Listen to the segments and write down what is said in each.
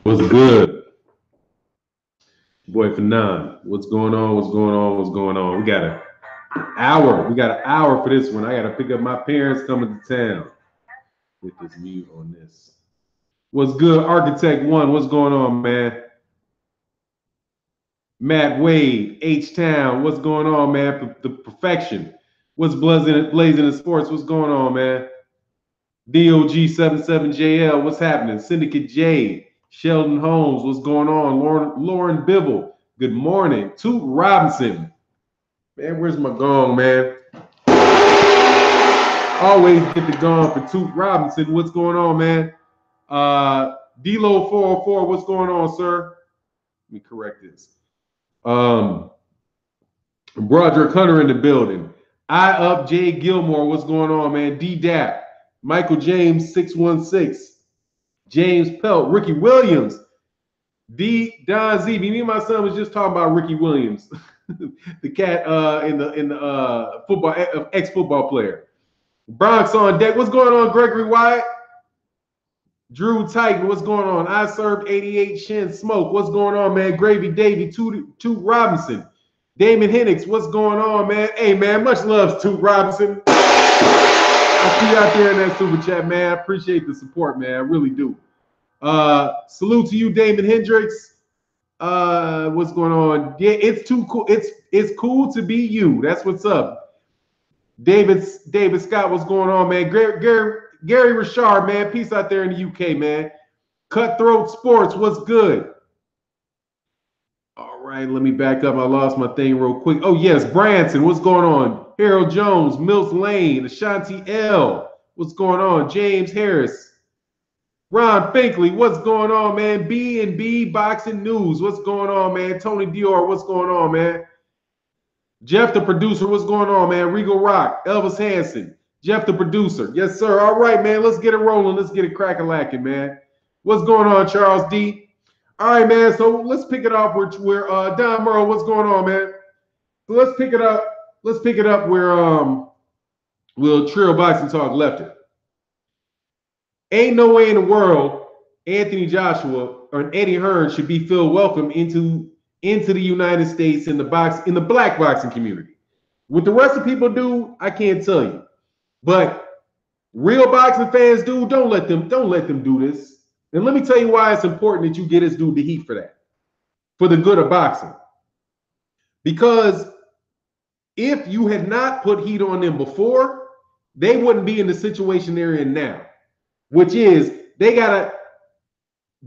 What's good? Boy Fannon. What's going on? What's going on? What's going on? We got an hour. We got an hour for this one. I got to pick up my parents coming to town. Get this mute on this. What's good, Architect One? What's going on, man? Matt Wade, H-Town. What's going on, man? The perfection. What's blazing in sports? What's going on, man? DOG77JL. What's happening? Syndicate J. Sheldon Holmes, what's going on? Lauren Bibble, good morning. Toot Robinson, man, where's my gong, man? Always get the gong for Toot Robinson. What's going on, man? D-Lo 404, what's going on, sir? Let me correct this. Broderick Hunter in the building. I up Jay Gilmore, what's going on, man? D-Dap, Michael James 616. James Pelt, Ricky Williams, Don Z. Me and my son was just talking about Ricky Williams, the cat in the football ex-football player. Bronx on deck. What's going on, Gregory Wyatt? Drew Titan, what's going on? I served 88 Shin Smoke. What's going on, man? Gravy Davy, Toot Robinson. Damon Hennix, what's going on, man? Hey, man, much love, Toot Robinson. I see you out there in that super chat, man. I appreciate the support, man. I really do. Salute to you, Damon Hendricks. What's going on? Yeah, it's too cool. It's cool to be you. That's what's up. David Scott, what's going on, man? Gary Richard, man. Peace out there in the UK, man. Cutthroat Sports, what's good? All right, let me back up. I lost my thing real quick. Oh, yes, Branson, what's going on? Harold Jones, Mills Lane, Ashanti L. What's going on? James Harris. Ron Finkley, what's going on, man? B&B Boxing News, what's going on, man? Tony Dior, what's going on, man? Jeff the producer, what's going on, man? Regal Rock, Elvis Hansen, Jeff the producer. Yes, sir. All right, man, let's get it rolling. Let's get it cracking, man. What's going on, Charles D? All right, man, so let's pick it off where Don Murrow, what's going on, man? So let's pick it up. Let's pick it up where Will Trio Boxing Talk left it. Ain't no way in the world Anthony Joshua or Eddie Hearn should be feel welcome into the United States in the black boxing community. What the rest of people do, I can't tell you. But real boxing fans do, don't let them do this. And let me tell you why it's important that you get this dude the heat for that. For the good of boxing. Because if you had not put heat on them before, they wouldn't be in the situation they're in now. Which is they have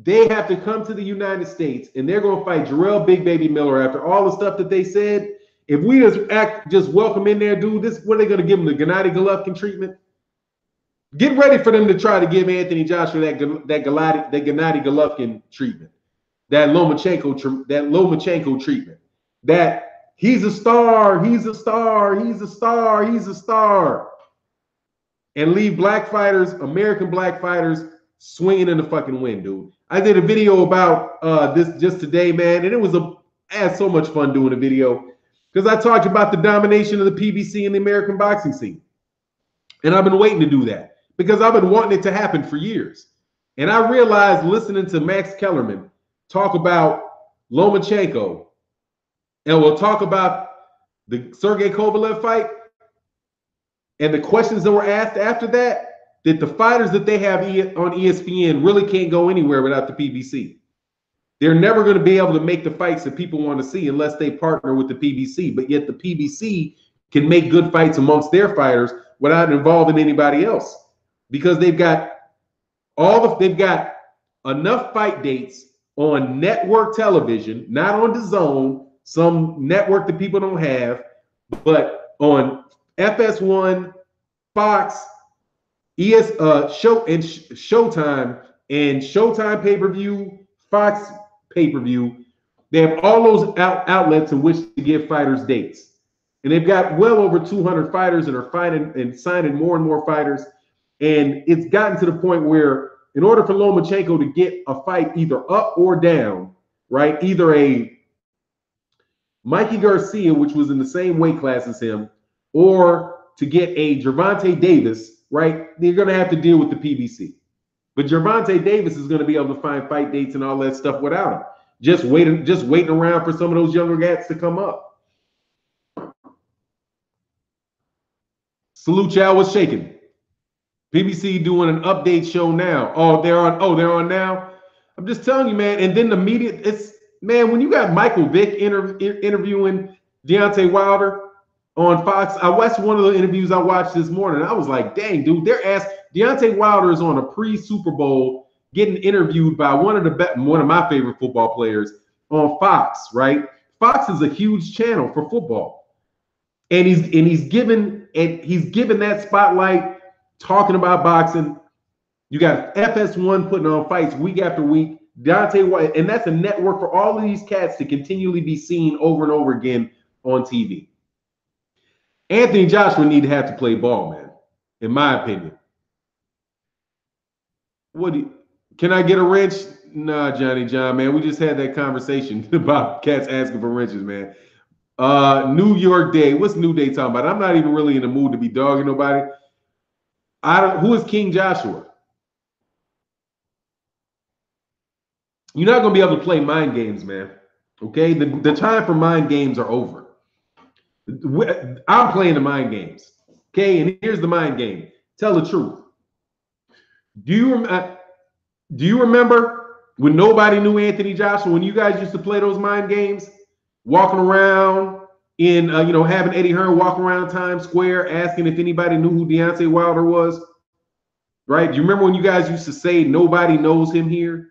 to come to the United States and they're going to fight Jarrell Big Baby Miller after all the stuff that they said. If we just welcome in there, dude, what are they going to give him, the Gennady Golovkin treatment? Get ready for them to try to give Anthony Joshua that Gennady Golovkin treatment, that Lomachenko treatment, that he's a star, and leave black fighters, American black fighters, swinging in the fucking wind, dude. I did a video about this just today, man, and I had so much fun doing the video because I talked about the domination of the PBC in the American boxing scene. And I've been waiting to do that because I've been wanting it to happen for years. And I realized listening to Max Kellerman talk about Lomachenko, and we'll talk about the Sergey Kovalev fight, and the questions that were asked after that the fighters that they have on ESPN really can't go anywhere without the PBC. They're never going to be able to make the fights that people want to see unless they partner with the PBC. But yet the PBC can make good fights amongst their fighters without involving anybody else because they've got enough fight dates on network television, not on DAZN, some network that people don't have, but on FS1, Fox, Showtime, and Showtime pay-per-view, Fox pay-per-view. They have all those outlets in which to give fighters dates. And they've got well over 200 fighters that are fighting and signing more and more fighters. And it's gotten to the point where in order for Lomachenko to get a fight either up or down, right, either a Mikey Garcia, which was in the same weight class as him, or to get a Gervonta Davis, right, they're going to have to deal with the PBC. But Gervonta Davis is going to be able to find fight dates and all that stuff without him. Just waiting around for some of those younger guys to come up. Salute y'all. What's shaking? BBC doing an update show now. Oh, they're on now. I'm just telling you, man. And then the media, man, when you got Michael Vick interviewing Deontay Wilder on Fox, I watched one of the interviews I watched this morning. I was like, dang, dude, Deontay Wilder is on a pre-Super Bowl getting interviewed by one of my favorite football players on Fox, right? Fox is a huge channel for football. And he's given that spotlight talking about boxing. You got FS1 putting on fights week after week. Deontay Wilder, and that's a network for all of these cats to continually be seen over and over again on TV. Anthony Joshua need to have to play ball, man, in my opinion. Can I get a wrench? Nah, Johnny John, man. We just had that conversation about cats asking for wrenches, man. New York Day. What's New Day talking about? I'm not even really in the mood to be dogging nobody. Who is King Joshua? You're not going to be able to play mind games, man. Okay? The time for mind games are over. I'm playing the mind games. Okay? And here's the mind game. Tell the truth. Do you remember when nobody knew Anthony Joshua, when you guys used to play those mind games? Walking around in, having Eddie Hearn walk around Times Square asking if anybody knew who Deontay Wilder was? Right? Do you remember when you guys used to say nobody knows him here?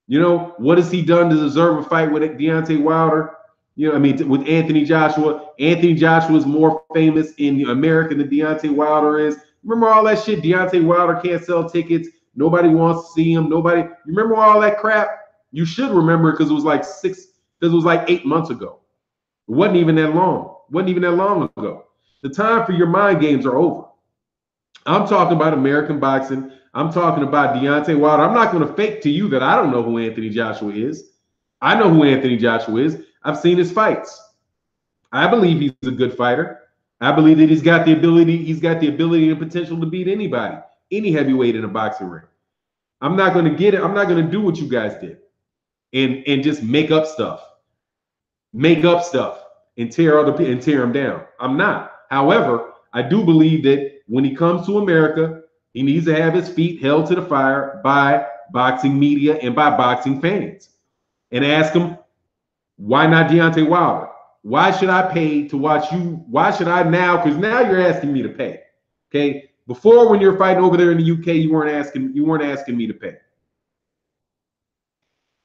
What has he done to deserve a fight with Deontay Wilder? With Anthony Joshua. Anthony Joshua is more famous in America than Deontay Wilder is. Remember all that shit? Deontay Wilder can't sell tickets. Nobody wants to see him. You remember all that crap? You should remember it because it was like 8 months ago. It wasn't even that long ago. The time for your mind games are over. I'm talking about American boxing. I'm talking about Deontay Wilder. I'm not going to fake to you that I don't know who Anthony Joshua is. I know who Anthony Joshua is. I've seen his fights. I believe he's a good fighter. I believe that he's got the ability and potential to beat anybody, any heavyweight in a boxing ring. I'm not going to get it. I'm not going to do what you guys did and just make up stuff and tear them down. I'm not. However, I do believe that when he comes to America, he needs to have his feet held to the fire by boxing media and by boxing fans and ask him, why not Deontay Wilder? Why should I pay to watch you? Why should I now? Because now you're asking me to pay. Okay. Before, when you're fighting over there in the UK, you weren't asking me to pay.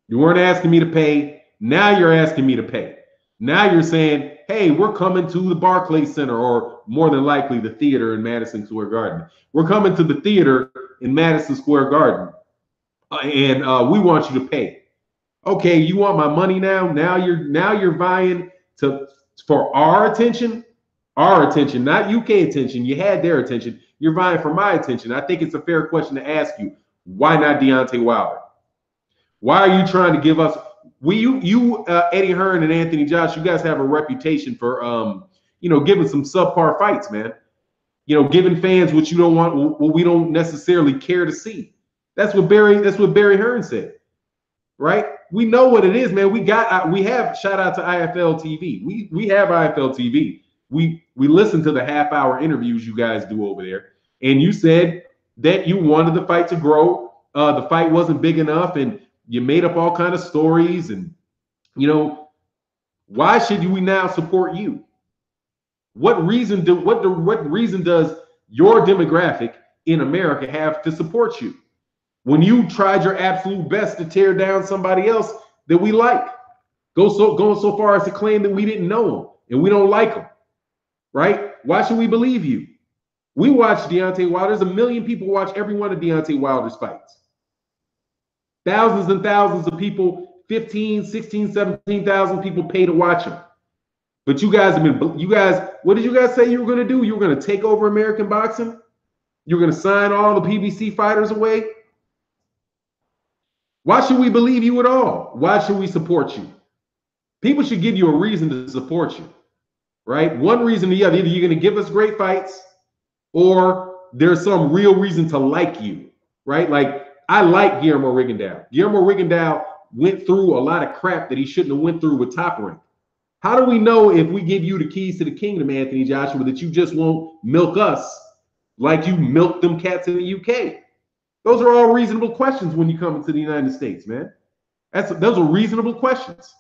You weren't asking me to pay. Now you're asking me to pay. Now you're saying, hey, we're coming to the Barclays Center, or more than likely the theater in Madison Square Garden. We're coming to the theater in Madison Square Garden, and we want you to pay. Okay, you want my money now? Now you're vying for our attention, not UK attention. You had their attention. You're vying for my attention. I think it's a fair question to ask you. Why not Deontay Wilder? Why are you trying to give us? Eddie Hearn and Anthony Josh, you guys have a reputation for, giving some subpar fights, man. Giving fans what you don't want, what we don't necessarily care to see. That's what Barry Hearn said, right? We know what it is, man. We have, shout out to IFL TV. We have IFL TV. We listen to the half-hour interviews you guys do over there, and you said that you wanted the fight to grow. The fight wasn't big enough, and you made up all kind of stories. And why should we now support you? What reason does your demographic in America have to support you when you tried your absolute best to tear down somebody else that we like? Going so far as to claim that we didn't know him and we don't like him, right? Why should we believe you? We watch Deontay Wilder. There's 1 million people watch every one of Deontay Wilder's fights. Thousands and thousands of people, 15, 16, 17,000 people pay to watch him. But what did you guys say you were going to do? You were going to take over American boxing? You were going to sign all the PBC fighters away? Why should we believe you at all? Why should we support you? People should give you a reason to support you, right? One reason or the other. Either you're going to give us great fights or there's some real reason to like you, right? Like, I like Guillermo Rigondeaux. Guillermo Rigondeaux went through a lot of crap that he shouldn't have went through with Top Rank. How do we know if we give you the keys to the kingdom, Anthony Joshua, that you just won't milk us like you milked them cats in the UK? Those are all reasonable questions when you come into the United States, man. Those are reasonable questions.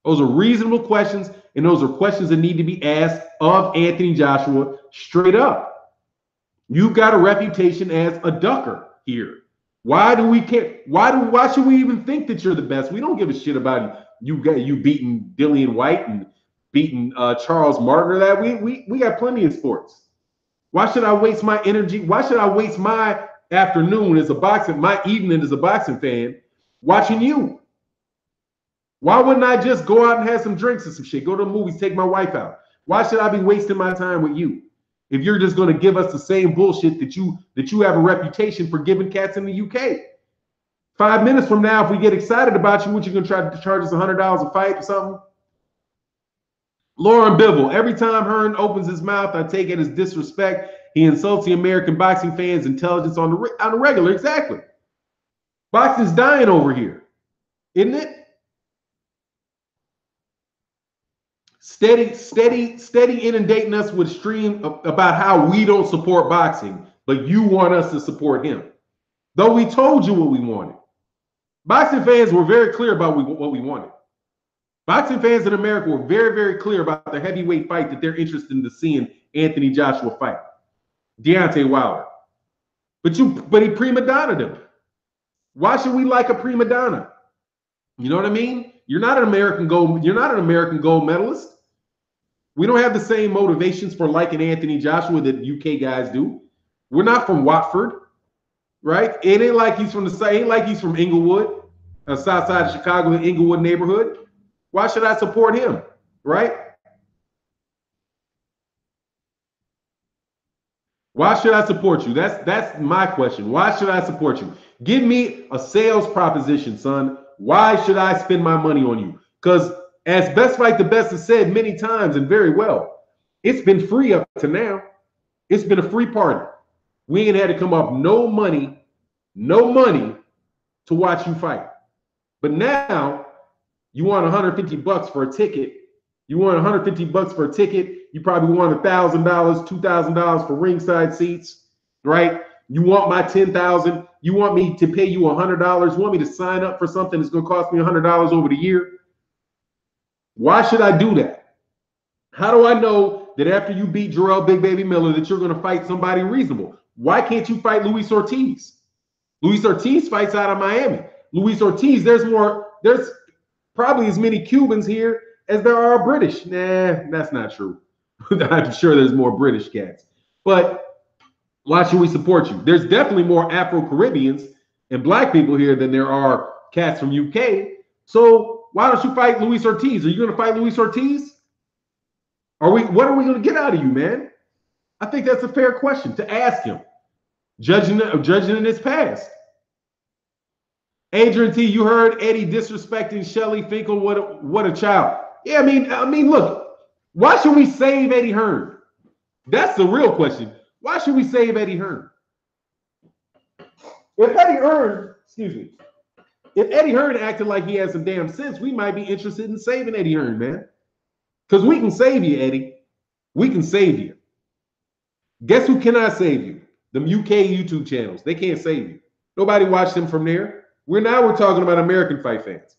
Those are reasonable questions, and those are questions that need to be asked of Anthony Joshua straight up. You've got a reputation as a ducker here. Why do we care? Why should we even think that you're the best? We don't give a shit about you beating Dillian White and beating Charles Martin or that. We got plenty of sports. Why should I waste my energy? Why should I waste my afternoon as a boxing, my evening as a boxing fan, watching you? Why wouldn't I just go out and have some drinks and some shit? Go to the movies, take my wife out. Why should I be wasting my time with you if you're just going to give us the same bullshit that you have a reputation for giving cats in the UK? 5 minutes from now, if we get excited about you, what you going to try to charge us $100 a fight or something? Lauren Bivell, every time Hearn opens his mouth, I take it as disrespect. He insults the American boxing fans' intelligence on the regular. Exactly. Boxing's dying over here, isn't it? Steady inundating us with stream about how we don't support boxing, but you want us to support him. Though we told you what we wanted. Boxing fans were very clear about what we wanted. Boxing fans in America were very, very clear about the heavyweight fight that they're interested in seeing Anthony Joshua fight. Deontay Wilder. But he prima donna'd him. Why should we like a prima donna? You know what I mean? You're not an American gold medalist. We don't have the same motivations for liking Anthony Joshua that UK guys do. We're not from Watford, right? It ain't like he's from Inglewood, south side of Chicago, the Inglewood neighborhood. Why should I support him, right? Why should I support you? That's my question. Why should I support you? Give me a sales proposition, son. Why should I spend my money on you? Because as Best Fight the Best has said many times and very well, it's been free up to now. It's been a free party. We ain't had to come up no money to watch you fight. But now you want $150 for a ticket. You want $150 for a ticket. You probably want $1,000, $2,000 for ringside seats, right? You want my $10,000. You want me to pay you $100. You want me to sign up for something that's going to cost me $100 over the year? Why should I do that? How do I know that after you beat Jarrell Big Baby Miller that you're going to fight somebody reasonable? Why can't you fight Luis Ortiz? Luis Ortiz fights out of Miami. Luis Ortiz, there's probably as many Cubans here as there are British. Nah, that's not true. I'm sure there's more British cats. But why should we support you? There's definitely more Afro-Caribbeans and black people here than there are cats from UK. So why don't you fight Luis Ortiz? Are you going to fight Luis Ortiz? What are we going to get out of you, man? I think that's a fair question to ask him, judging in his past. Adrian T, you heard Eddie disrespecting Shelly Finkel. What a child. Yeah, I mean, look. Why should we save Eddie Hearn? That's the real question. Why should we save Eddie Hearn? If Eddie Hearn acted like he has some damn sense, we might be interested in saving Eddie Hearn, man. Because we can save you, Eddie. We can save you. Guess who cannot save you? The UK YouTube channels. They can't save you. Nobody watched them from there. We're talking about American fight fans.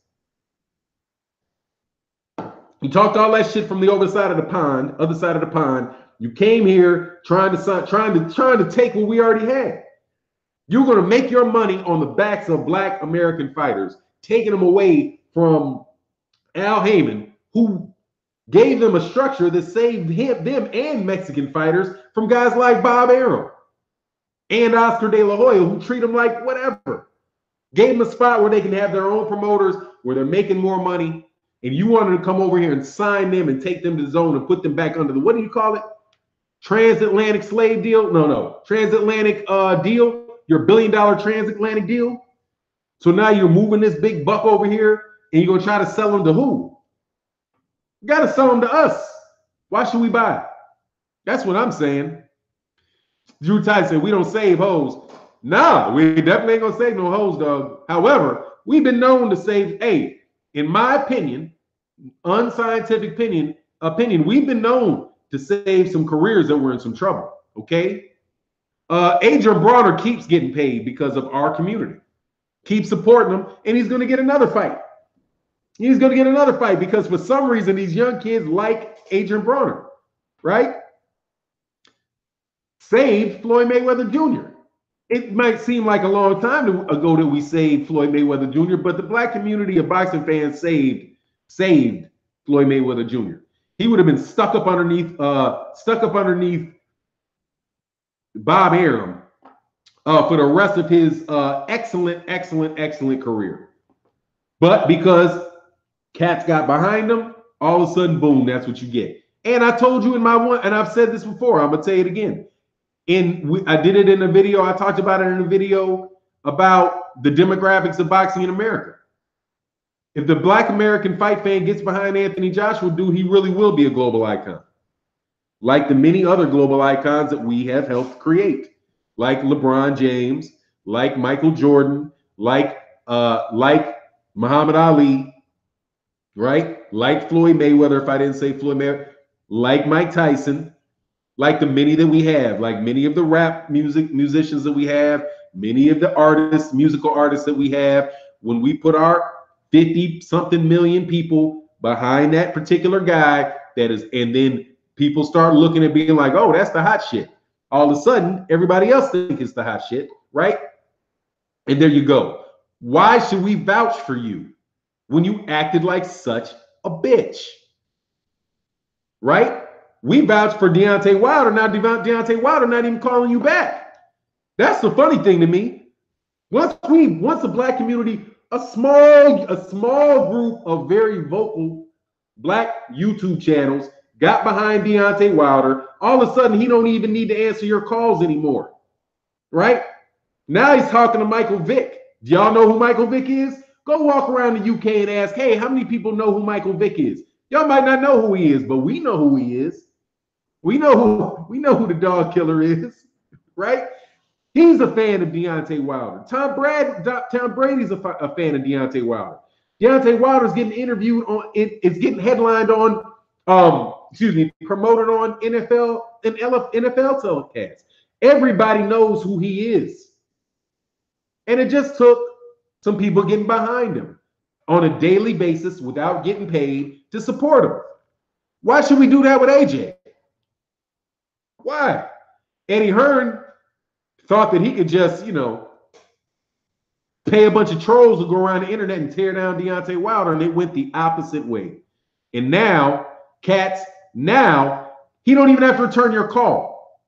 You talked all that shit from the other side of the pond. You came here trying to take what we already had. You're going to make your money on the backs of black American fighters, taking them away from Al Heyman, who gave them a structure that saved them and Mexican fighters from guys like Bob Arum and Oscar De La Hoya, who treat them like whatever. Gave them a spot where they can have their own promoters, where they're making more money. And you wanted to come over here and sign them and take them to the zone and put them back under the, what do you call it? Transatlantic slave deal? No. Transatlantic deal. Your $1 billion transatlantic deal. So now you're moving this big buck over here and you're going to try to sell them to who? You got to sell them to us. Why should we buy? That's what I'm saying. Drew Tyson said, we don't save hoes. Nah, we definitely ain't gonna save no hoes, dog. However, we've been known to save, hey, in my opinion, unscientific opinion, we've been known to save some careers that were in some trouble. Okay. Adrian Bronner keeps getting paid because of our community. Keep supporting him, and he's gonna get another fight. He's gonna get another fight because for some reason these young kids like Adrian Bronner, right? Saved Floyd Mayweather Jr. It might seem like a long time ago that we saved Floyd Mayweather Jr., but the black community of boxing fans saved Floyd Mayweather Jr. He would have been stuck up underneath Bob Arum for the rest of his excellent career. But because cats got behind him, all of a sudden, boom, that's what you get. And I told you in my one, and I've said this before, I'm gonna tell you it again. I did it in a video. I talked about it in a video about the demographics of boxing in America. If the black American fight fan gets behind Anthony Joshua, dude, he really will be a global icon. Like the many other global icons that we have helped create, like LeBron James, like Michael Jordan, like Muhammad Ali, right? Like Floyd Mayweather, if I didn't say Floyd Mayweather, like Mike Tyson, like the many that we have, like many of the rap musicians that we have, many of the musical artists that we have. When we put our 50-something million people behind that particular guy, and then people start looking and being like, oh, that's the hot shit. All of a sudden, everybody else thinks it's the hot shit, right? And there you go. Why should we vouch for you when you acted like such a bitch? Right? We vouch for Deontay Wilder, now Deontay Wilder not even calling you back. That's the funny thing to me. Once the black community, a small group of very vocal black YouTube channels got behind Deontay Wilder, all of a sudden he don't even need to answer your calls anymore. Right? Now he's talking to Michael Vick. Do y'all know who Michael Vick is? Go walk around the UK and ask, hey, how many people know who Michael Vick is? Y'all might not know who he is, but we know who he is. We know who the dog killer is, right? He's a fan of Deontay Wilder. Tom Brady's a fan of Deontay Wilder. Deontay Wilder's getting interviewed on, it's getting headlined on, promoted on NFL telecasts. Everybody knows who he is. And it just took some people getting behind him on a daily basis without getting paid to support him. Why should we do that with AJ? Why? Eddie Hearn thought that he could just, pay a bunch of trolls to go around the internet and tear down Deontay Wilder, and it went the opposite way. And now, he don't even have to return your call.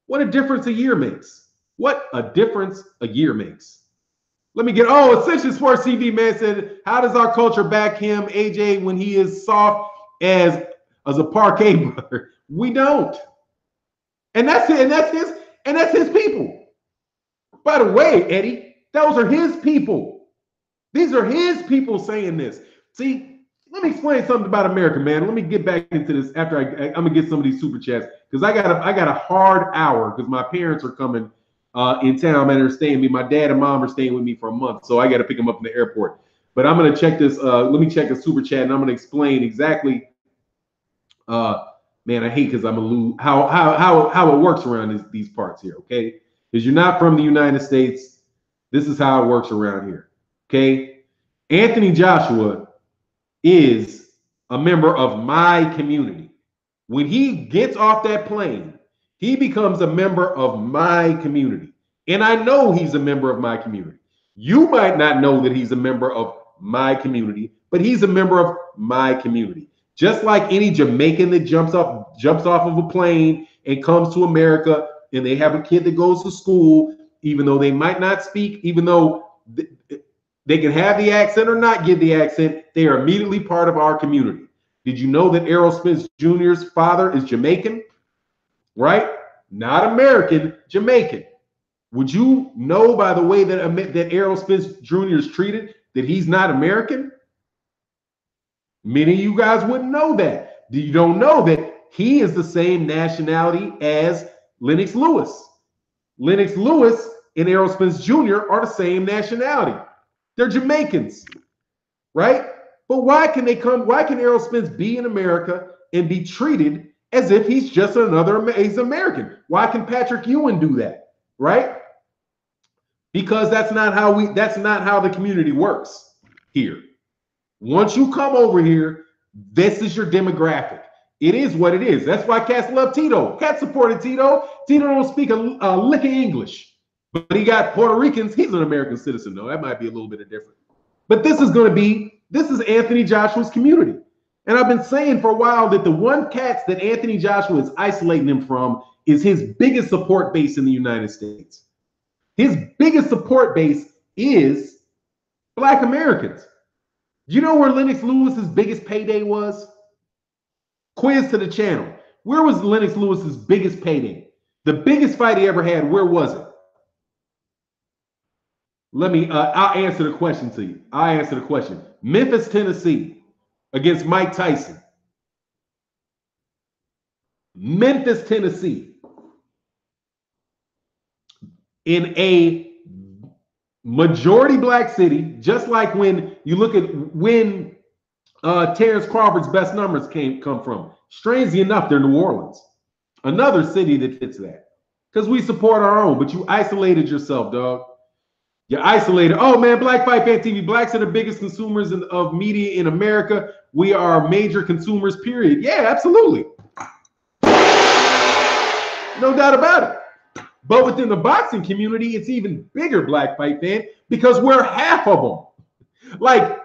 What a difference a year makes. What a difference a year makes. Let me get, Ascension Sports TV, man, said, how does our culture back him, AJ, when he is soft as a parquet brother? We don't. And that's his people. By the way, Eddie, those are his people. These are his people saying this. See, let me explain something about America, man. Let me get back into this after I'm gonna get some of these super chats because I got a hard hour because my parents are coming in town, man. They're staying with me. My dad and mom are staying with me for a month, so I got to pick them up in the airport. But I'm gonna check this. Let me check the super chat, and I'm gonna explain exactly. Man, I hate because I'm gonna lose how it works around these parts here, okay? Because you're not from the United States. This is how it works around here, okay? Anthony Joshua is a member of my community. When he gets off that plane, he becomes a member of my community. And I know he's a member of my community. You might not know that he's a member of my community, but he's a member of my community. Just like any Jamaican that jumps off of a plane and comes to America and they have a kid that goes to school, even though they might not speak, even though they can have the accent or not get the accent, they are immediately part of our community. Did you know that Errol Spence Jr.'s father is Jamaican? Right? Not American, Jamaican. Would you know by the way that Errol Spence Jr. is treated that he's not American? Many of you guys wouldn't know that. You don't know that he is the same nationality as Lennox Lewis. Lennox Lewis and Errol Spence Jr. are the same nationality. They're Jamaicans, right? But why can Errol Spence be in America and be treated as if he's just he's American? Why can Patrick Ewing do that, right? Because that's not how the community works here. Once you come over here, this is your demographic. It is what it is. That's why cats love Tito. Cats supported Tito. Tito don't speak a lick of English, but he got Puerto Ricans. He's an American citizen, though. That might be a little bit of different. But this is Anthony Joshua's community. And I've been saying for a while that the one cats that Anthony Joshua is isolating him from is his biggest support base in the United States. His biggest support base is Black Americans. You know where Lennox Lewis's biggest payday was? Quiz to the channel. Where was Lennox Lewis's biggest payday? The biggest fight he ever had, where was it? I'll answer the question to you. I'll answer the question. Memphis, Tennessee, against Mike Tyson. Memphis, Tennessee. In a majority Black city, just like when you look at when Terrence Crawford's best numbers come from. Strangely enough, they're New Orleans. Another city that fits that. Because we support our own, but you isolated yourself, dog. You're isolated. Oh, man, Black Fight Fan TV. Blacks are the biggest consumers of media in America. We are major consumers, period. Yeah, absolutely. No doubt about it. But within the boxing community, it's even bigger, Black Fight Fan, because we're half of them. Like,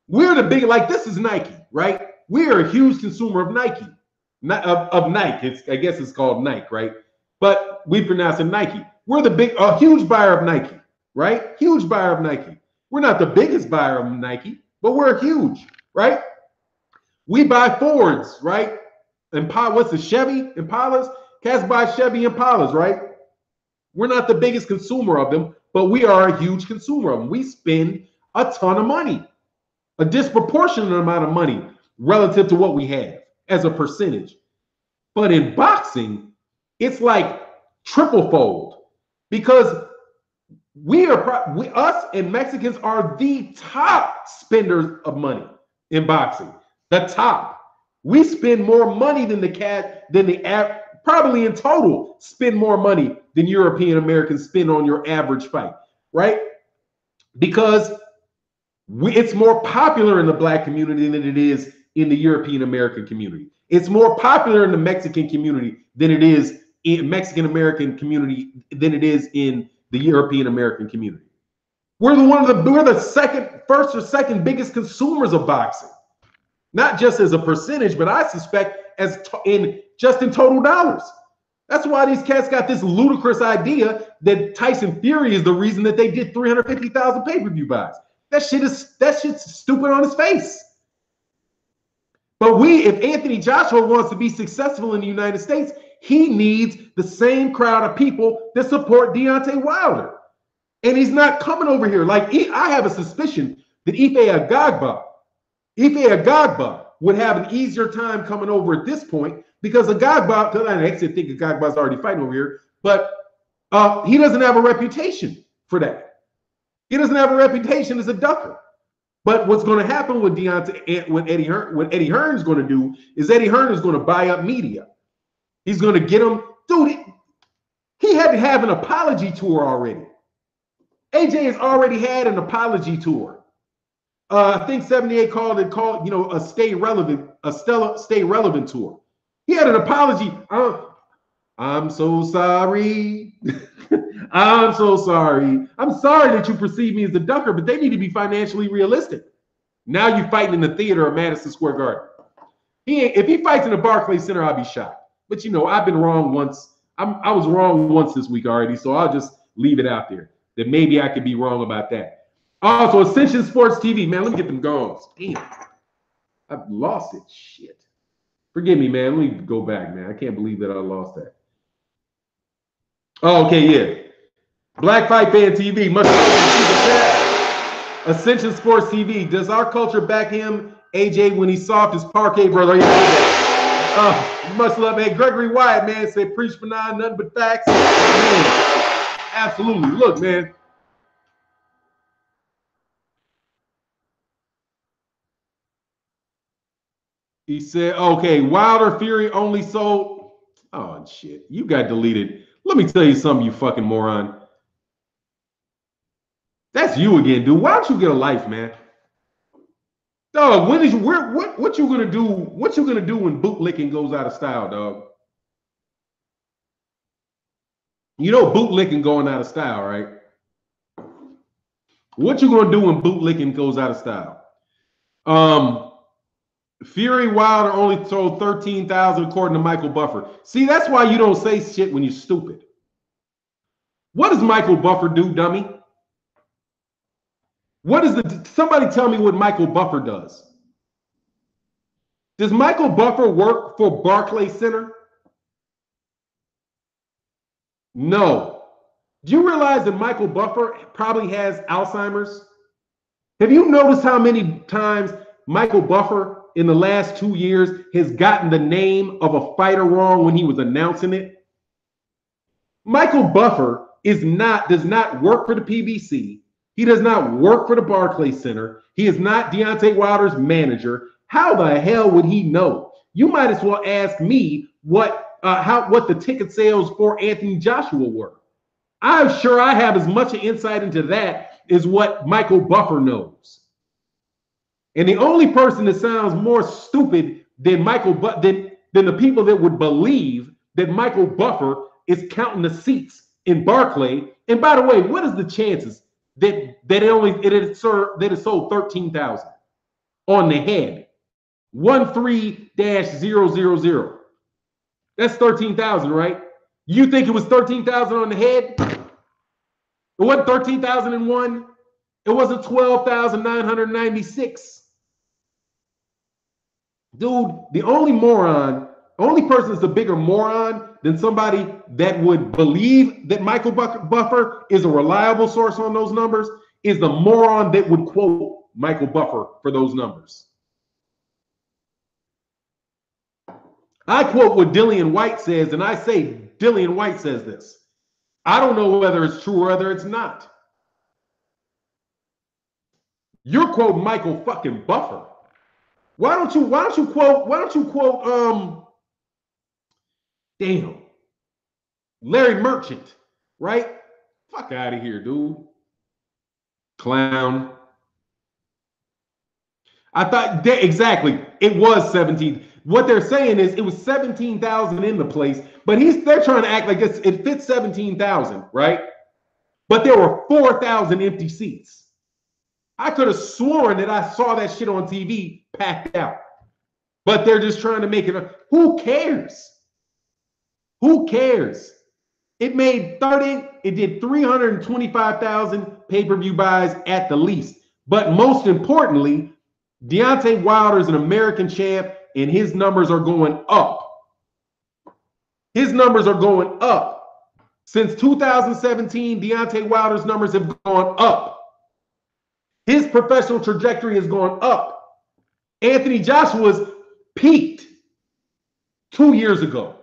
we're the big, like, this is Nike, right? We are a huge consumer of Nike. Of Nike. I guess it's called Nike, right? But we pronounce it Nike. We're a huge buyer of Nike. Right? Huge buyer of Nike. We're not the biggest buyer of Nike, but we're huge, right? We buy Fords, right? What's the Chevy Impalas? Cats buy Chevy Impalas, right? We're not the biggest consumer of them, but we are a huge consumer of them. We spend a ton of money, a disproportionate amount of money relative to what we have as a percentage. But in boxing, it's like triple fold because us and Mexicans are the top spenders of money in boxing. The top. We spend more money than probably in total spend more money than European Americans spend on your average fight, right? Because it's more popular in the Black community than it is in the European American community. It's more popular in the Mexican community than it is in Mexican American community than it is in the European American community. We're the first or second biggest consumers of boxing, not just as a percentage, but I suspect in total dollars. That's why these cats got this ludicrous idea that Tyson Fury is the reason that they did 350,000 pay-per-view buys. That shit's stupid on his face. But if Anthony Joshua wants to be successful in the United States, he needs the same crowd of people that support Deontay Wilder. And he's not coming over here. Like, I have a suspicion that Ife Agagba would have an easier time coming over at this point because Agagba, because I actually think Agagba's already fighting over here, but he doesn't have a reputation for that. He doesn't have a reputation as a ducker. But what's going to happen with Deontay, what Eddie Hearn's going to do is Eddie Hearn is going to buy up media. He's going to get him. Dude, he had to have an apology tour already. AJ has already had an apology tour. I think 78 called a stay relevant tour. He had an apology. I'm so sorry. I'm so sorry. I'm sorry that you perceive me as the ducker, but they need to be financially realistic. Now you're fighting in the theater of Madison Square Garden. If he fights in the Barclays Center, I'll be shocked. But I've been wrong once. I was wrong once this week already, so I'll just leave it out there that maybe I could be wrong about that. Also, Ascension Sports TV, man. Let me get them gongs. Damn, I've lost it. Shit. Forgive me, man. Let me go back, man. I can't believe that I lost that. Oh, okay, yeah. Black Fight Fan TV. Much love. Ascension Sports TV. Does our culture back him, AJ, when he's soft as parquet, brother? Much love, man. Gregory Wyatt, man, said preach for nine, nothing but facts. Man, absolutely. Look, man. He said, okay, Wilder Fury only sold. Oh, shit. You got deleted. Let me tell you something, you fucking moron. That's you again, dude. Why don't you get a life, man? Dog, when is you what you gonna do? What you gonna do when bootlicking goes out of style, dog? You know bootlicking going out of style, right? What you gonna do when bootlicking goes out of style? Fury Wilder only sold 13,000 according to Michael Buffer. See, that's why you don't say shit when you're stupid. What does Michael Buffer do, dummy? What is the somebody tell me what Michael Buffer does? Does Michael Buffer work for Barclays Center? No. Do you realize that Michael Buffer probably has Alzheimer's? Have you noticed how many times Michael Buffer in the last 2 years has gotten the name of a fighter wrong when he was announcing it? Michael Buffer does not work for the PBC. He does not work for the Barclays Center. He is not Deontay Wilder's manager. How the hell would he know? You might as well ask me what the ticket sales for Anthony Joshua were. I'm sure I have as much insight into that as what Michael Buffer knows. And the only person that sounds more stupid than than the people that would believe that Michael Buffer is counting the seats in Barclay. And by the way, what is the chances that it sold 13,000 on the head? 13-000. That's 13,000, right? You think it was 13,000 on the head? It wasn't 13,001. It wasn't 12,996. Dude, the only person that's a bigger moron than somebody that would believe that Michael Buffer is a reliable source on those numbers is the moron that would quote Michael Buffer for those numbers. I quote what Dillian White says, and I say Dillian White says this. I don't know whether it's true or whether it's not. You're quoting Michael fucking Buffer. Why don't you quote Larry Merchant, right? Fuck out of here, dude. Clown. I thought exactly. It was 17. What they're saying is it was 17,000 in the place, but they're trying to act like it fits 17,000, right? But there were 4,000 empty seats. I could have sworn that I saw that shit on TV packed out. But they're just trying to make it. Who cares? Who cares? It did 325,000 pay-per-view buys at the least. But most importantly, Deontay Wilder is an American champ, and his numbers are going up. His numbers are going up. Since 2017, Deontay Wilder's numbers have gone up. His professional trajectory has gone up. Anthony Joshua's peaked 2 years ago.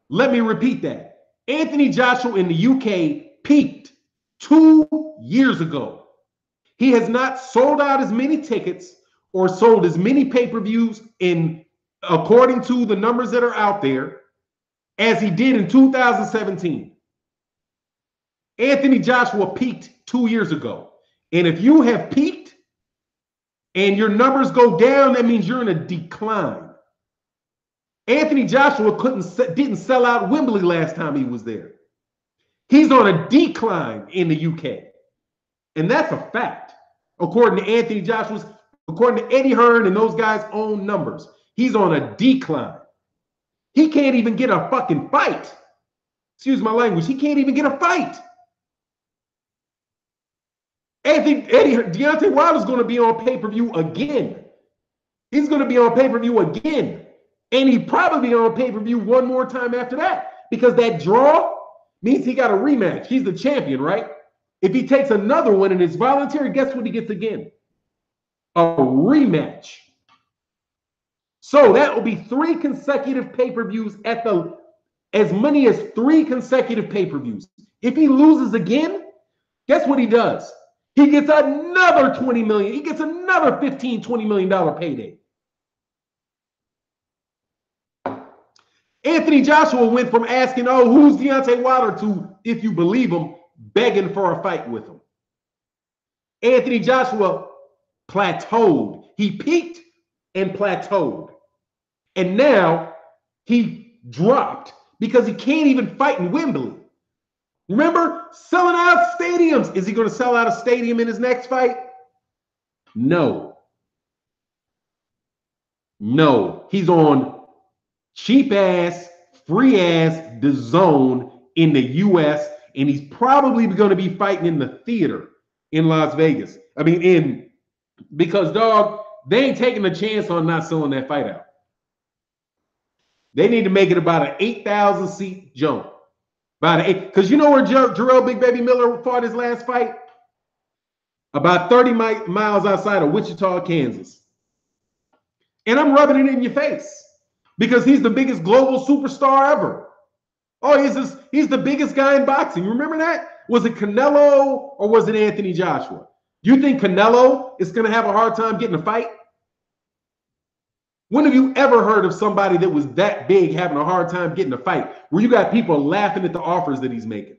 Let me repeat that. Anthony Joshua in the UK peaked 2 years ago. He has not sold out as many tickets or sold as many pay-per-views according to the numbers that are out there as he did in 2017. Anthony Joshua peaked 2 years ago. And if you have peaked and your numbers go down, that means you're in a decline. Anthony Joshua didn't sell out Wembley last time he was there. He's on a decline in the UK. And that's a fact. According to Anthony Joshua's, according to Eddie Hearn and those guys' own numbers, he's on a decline. He can't even get a fucking fight. Excuse my language. He can't even get a fight. Deontay Wilder's going to be on pay-per-view again. He's going to be on pay-per-view again. And he'd probably be on pay-per-view one more time after that. Because that draw means he got a rematch. He's the champion, right? If he takes another one and it's voluntary, guess what he gets again? A rematch. So that will be 3 consecutive pay-per-views as many as 3 consecutive pay-per-views. If he loses again, guess what he does? He gets another $20 million. He gets another $15, $20 million payday. Anthony Joshua went from asking, oh, who's Deontay Wilder, to, if you believe him, begging for a fight with him. Anthony Joshua plateaued. He peaked and plateaued. And now he dropped because he can't even fight in Wembley. Remember, selling out stadiums. Is he going to sell out a stadium in his next fight? No. No. He's on cheap-ass, free-ass DAZN in the U.S., and he's probably going to be fighting in the theater in Las Vegas. I mean, because, dog, they ain't taking a chance on not selling that fight out. They need to make it about an 8,000-seat jump. Because you know where Jarrell Big Baby Miller fought his last fight? About 30 miles outside of Wichita, Kansas. And I'm rubbing it in your face because he's the biggest global superstar ever. Oh, he's the biggest guy in boxing. Remember that? Was it Canelo or was it Anthony Joshua? You think Canelo is going to have a hard time getting a fight? When have you ever heard of somebody that was that big having a hard time getting a fight, where you got people laughing at the offers that he's making?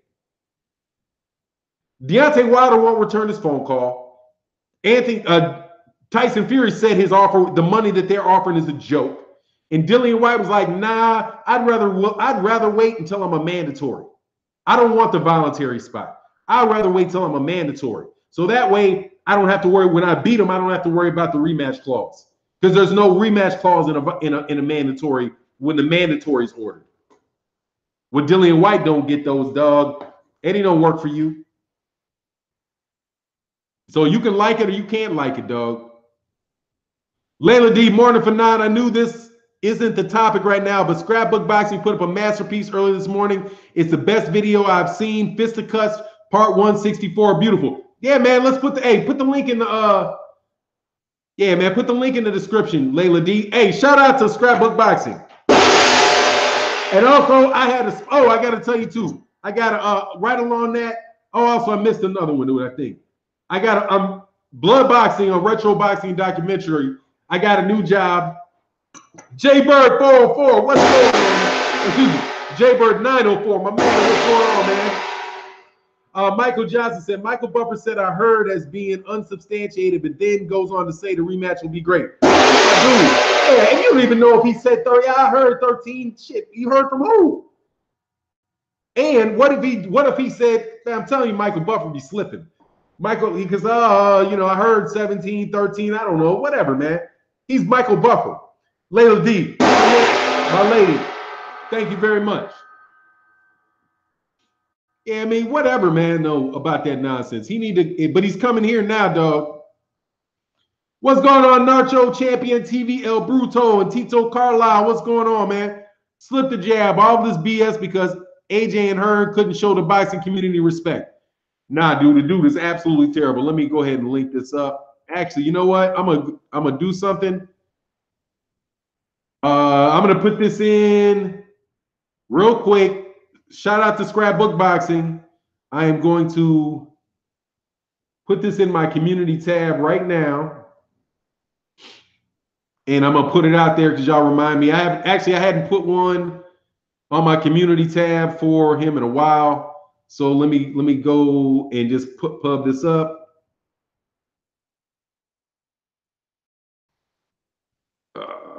Deontay Wilder won't return his phone call. Tyson Fury said his offer, the money that they're offering, is a joke. And Dillian White was like, nah, I'd rather wait until I'm a mandatory. I don't want the voluntary spot. I'd rather wait till I'm a mandatory. So that way I don't have to worry. When I beat him, I don't have to worry about the rematch clause. Because there's no rematch clause in a mandatory when the mandatory is ordered. When Dillian White don't get those, dog, Eddie don't work for you. So you can like it or you can't like it, dog. Layla D, morning for 9. I knew this isn't the topic right now, but Scrapbook Boxing put up a masterpiece early this morning. It's the best video I've seen. Fisticuffs, part 164. Beautiful. Yeah, man, let's put the link in the yeah, man, put the link in the description, Layla D. Hey, shout out to Scrapbook Boxing. And also, I got to tell you, too. I got to, right along that, also, I missed another one, dude, I think. I got Blood Boxing, a retro boxing documentary. I got a new job. J-Bird 404, what's going on? Excuse me, J-Bird 904, my man, what's going on, man? Michael Johnson said, Michael Buffer said, I heard as being unsubstantiated, but then goes on to say the rematch will be great. Dude, yeah, and you don't even know if he said 30. I heard 13. Shit, you heard from who? And what if he said, I'm telling you, Michael Buffer be slipping. Michael, because I heard 17, 13, I don't know, whatever, man. He's Michael Buffer. Layla D, my lady, thank you very much. Yeah, I mean, whatever, man, though, about that nonsense. But he's coming here now, dog. What's going on, Nacho Champion TV, El Bruto, and Tito Carlisle? What's going on, man? Slip the jab. All of this BS because AJ and Hearn couldn't show the boxing community respect. Nah, dude, the dude is absolutely terrible. Let me go ahead and link this up. Actually, you know what? I'm gonna do something. I'm gonna put this in real quick. Shout out to Scrapbook Boxing. I am going to put this in my community tab right now. And I'm gonna put it out there because y'all remind me. I hadn't put one on my community tab for him in a while. So let me go and just pub this up.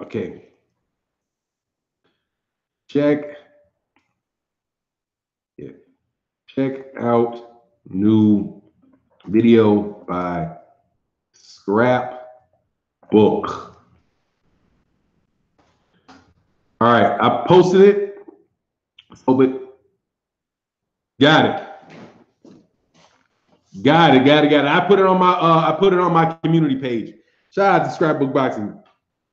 Okay. Check out new video by Scrapbook. All right, I posted it. Got it. I put it on my community page. Shout out to Scrapbook Boxing.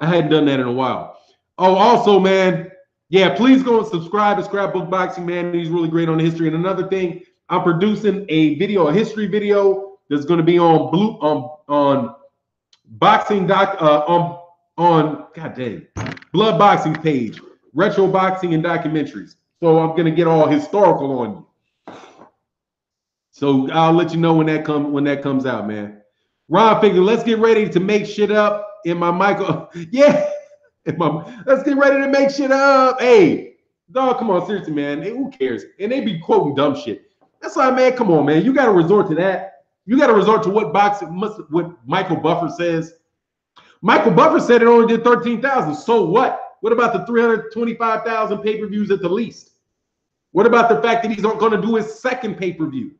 I hadn't done that in a while. Oh, also, man, yeah, please go and subscribe to Scrapbook Boxing, man. He's really great on the history. And another thing, I'm producing a history video that's going to be on boxing on God dang, Blood Boxing page, retro boxing and documentaries. So I'm going to get all historical on you. So I'll let you know when that comes out, man. Ron figure, let's get ready to make shit up in my Michael. Yeah, let's get ready to make shit up. Hey, dog, come on, seriously, man. Hey, who cares? And they be quoting dumb shit. That's why, man. Come on, man. You got to resort to that. You got to resort to what Michael Buffer says. Michael Buffer said it only did 13,000. So what? What about the 325,000 pay-per-views at the least? What about the fact that he's not going to do his second pay-per-view?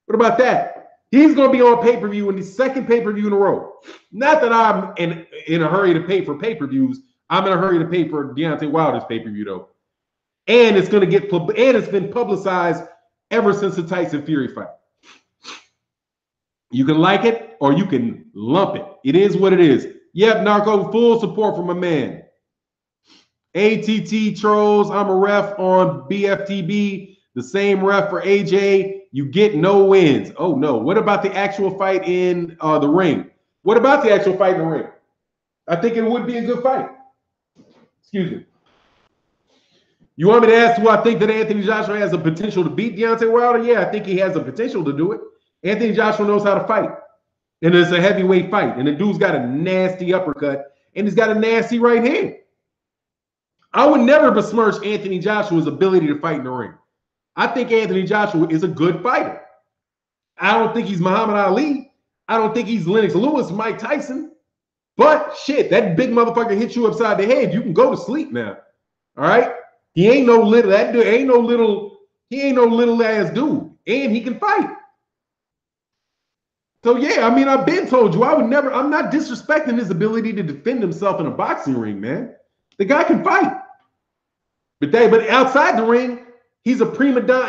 What about that? He's going to be on pay-per-view in his second pay-per-view in a row. Not that I'm in a hurry to pay for pay-per-views. I'm in a hurry to pay for Deontay Wilder's pay-per-view, though. And it's going to get and it's been publicized ever since the Tyson Fury fight. You can like it or you can lump it. It is what it is. Yep, Narco, full support from my man. ATT trolls, I'm a ref on BFTB. The same ref for AJ. You get no wins. Oh, no. What about the actual fight in the ring? What about the actual fight in the ring? I think it would be a good fight. Excuse me. You want me to ask who I think that Anthony Joshua has the potential to beat Deontay Wilder? Yeah, I think he has the potential to do it. Anthony Joshua knows how to fight. And it's a heavyweight fight. And the dude's got a nasty uppercut. And he's got a nasty right hand. I would never besmirch Anthony Joshua's ability to fight in the ring. I think Anthony Joshua is a good fighter. I don't think he's Muhammad Ali. I don't think he's Lennox Lewis, Mike Tyson. But shit, that big motherfucker hit you upside the head. You can go to sleep now. All right? He ain't no little ass dude. And he can fight. So yeah, I mean, I've been told you I'm not disrespecting his ability to defend himself in a boxing ring, man. The guy can fight. But outside the ring, he's a prima donna,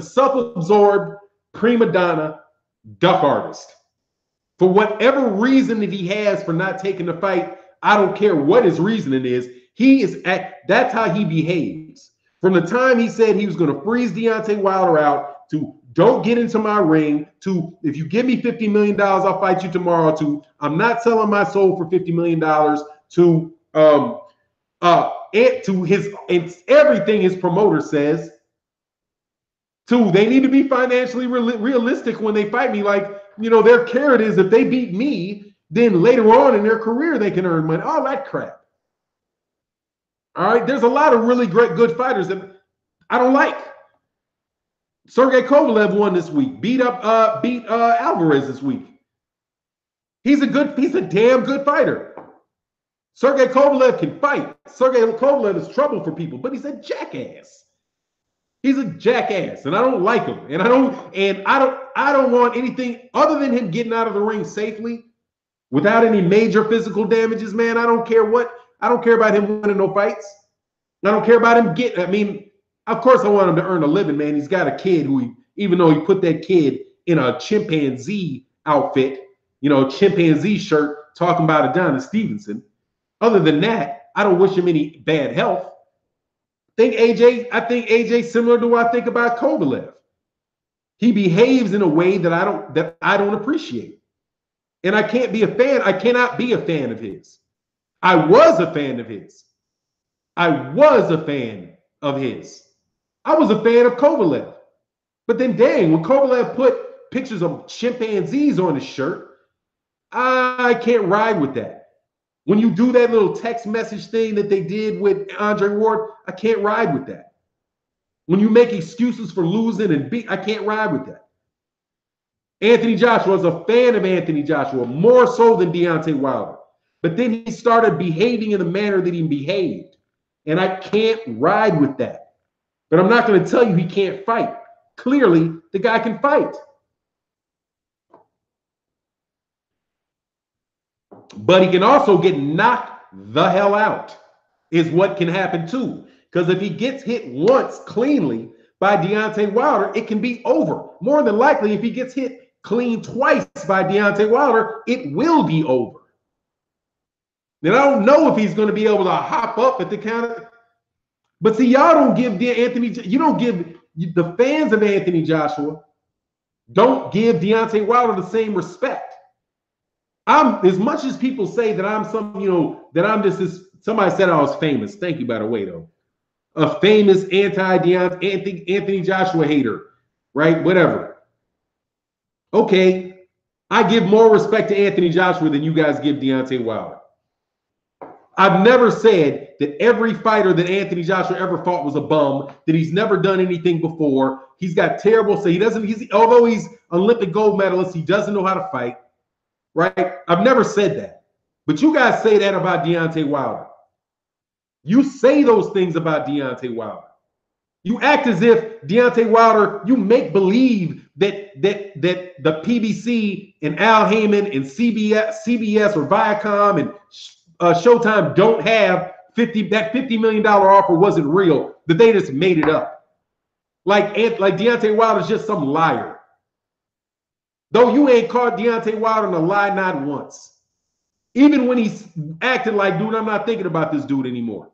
self-absorbed prima donna duck artist. For whatever reason that he has for not taking the fight, I don't care what his reasoning is. That's how he behaves. From the time he said he was going to freeze Deontay Wilder out to don't get into my ring, to if you give me $50 million, I'll fight you tomorrow, to I'm not selling my soul for $50 million, to everything his promoter says, to they need to be financially realistic when they fight me. Like, their carrot is if they beat me, then later on in their career they can earn money. All that crap. All right, there's a lot of really good fighters that I don't like. Sergey Kovalev won this week. Beat Alvarez this week. He's a damn good fighter. Sergey Kovalev can fight. Sergey Kovalev is trouble for people, but he's a jackass. He's a jackass, and I don't like him. And I don't want anything other than him getting out of the ring safely without any major physical damages, man. I don't care about him winning no fights. I don't care about him of course I want him to earn a living, man. He's got a kid even though he put that kid in a chimpanzee outfit, chimpanzee shirt, talking about Adonis Stevenson. Other than that, I don't wish him any bad health. I think AJ similar to what I think about Kovalev. He behaves in a way that I don't appreciate. And I cannot be a fan of his. I was a fan of his. I was a fan of Kovalev. But then dang, when Kovalev put pictures of chimpanzees on his shirt, I can't ride with that. When you do that little text message thing that they did with Andre Ward, I can't ride with that. When you make excuses for losing I can't ride with that. Anthony Joshua was a fan of Anthony Joshua, more so than Deontay Wilder. But then he started behaving in the manner that he behaved. And I can't ride with that. But I'm not going to tell you he can't fight. Clearly, the guy can fight. But he can also get knocked the hell out, is what can happen too. Because if he gets hit once cleanly by Deontay Wilder, it can be over. More than likely, if he gets hit clean twice by Deontay Wilder, it will be over. Then I don't know if he's going to be able to hop up at the counter. But see, y'all don't give the fans of Anthony Joshua don't give Deontay Wilder the same respect. As much as people say that I'm somebody said I was famous. Thank you, by the way, though. a famous Anthony Joshua hater, right? Whatever. Okay, I give more respect to Anthony Joshua than you guys give Deontay Wilder. I've never said that every fighter that Anthony Joshua ever fought was a bum, that he's never done anything before. He's got terrible, so he doesn't, although he's Olympic gold medalist, he doesn't know how to fight, right? I've never said that. But you guys say that about Deontay Wilder. You say those things about Deontay Wilder. You act as if Deontay Wilder, you make believe that the PBC and Al Heyman and CBS or Viacom and Showtime don't have that $50 million offer wasn't real, that they just made it up. Like Deontay Wilder's just some liar. Though you ain't caught Deontay Wilder in a lie not once. Even when he's acting like, dude, I'm not thinking about this dude anymore.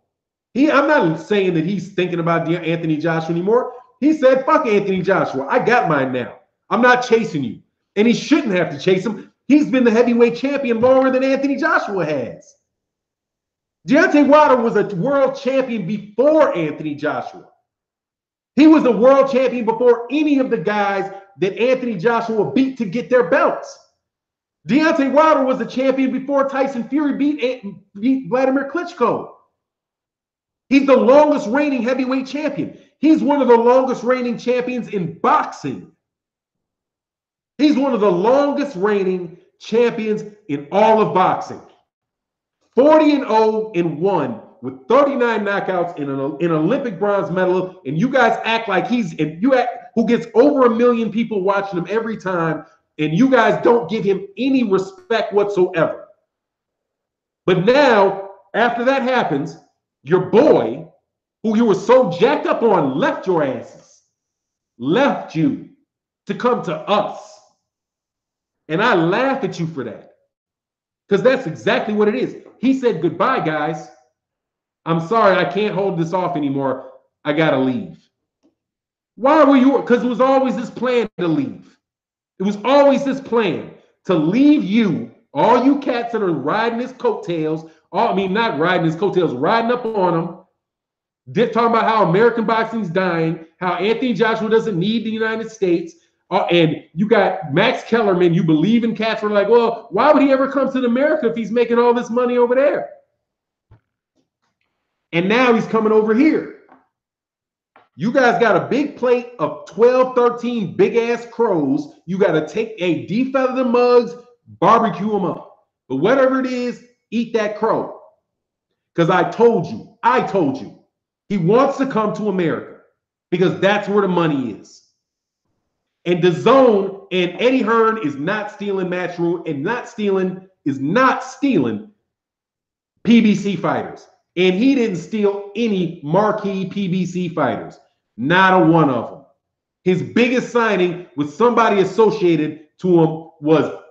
I'm not saying that he's thinking about Anthony Joshua anymore. He said, fuck Anthony Joshua. I got mine now. I'm not chasing you. And he shouldn't have to chase him. He's been the heavyweight champion longer than Anthony Joshua has. Deontay Wilder was a world champion before Anthony Joshua. He was a world champion before any of the guys that Anthony Joshua beat to get their belts. Deontay Wilder was a champion before Tyson Fury beat Vladimir Klitschko. He's the longest reigning heavyweight champion. He's one of the longest reigning champions in boxing. He's one of the longest reigning champions in all of boxing. 40-0-1 with 39 knockouts in an Olympic bronze medal, and you guys act like who gets over 1 million people watching him every time, and you guys don't give him any respect whatsoever. But now, after that happens, your boy, who you were so jacked up on, left your asses, left you to come to us. And I laugh at you for that, because that's exactly what it is. He said, goodbye, guys. I'm sorry, I can't hold this off anymore. I got to leave. Why were you? Because it was always this plan to leave. It was always this plan to leave you, all you cats that are riding his coattails, not riding his coattails, riding up on him, talking about how American boxing's dying, how Anthony Joshua doesn't need the United States. And you got Max Kellerman, you believe in cats were like, well, why would he ever come to America if he's making all this money over there? And now he's coming over here. You guys got a big plate of 12, 13 big-ass crows. You got to defeather the mugs, barbecue them up. But whatever it is, eat that crow. Because I told you, he wants to come to America because that's where the money is. And DAZN and Eddie Hearn is not stealing Matchroom and is not stealing PBC fighters. And he didn't steal any marquee PBC fighters. Not a one of them. His biggest signing with somebody associated to him was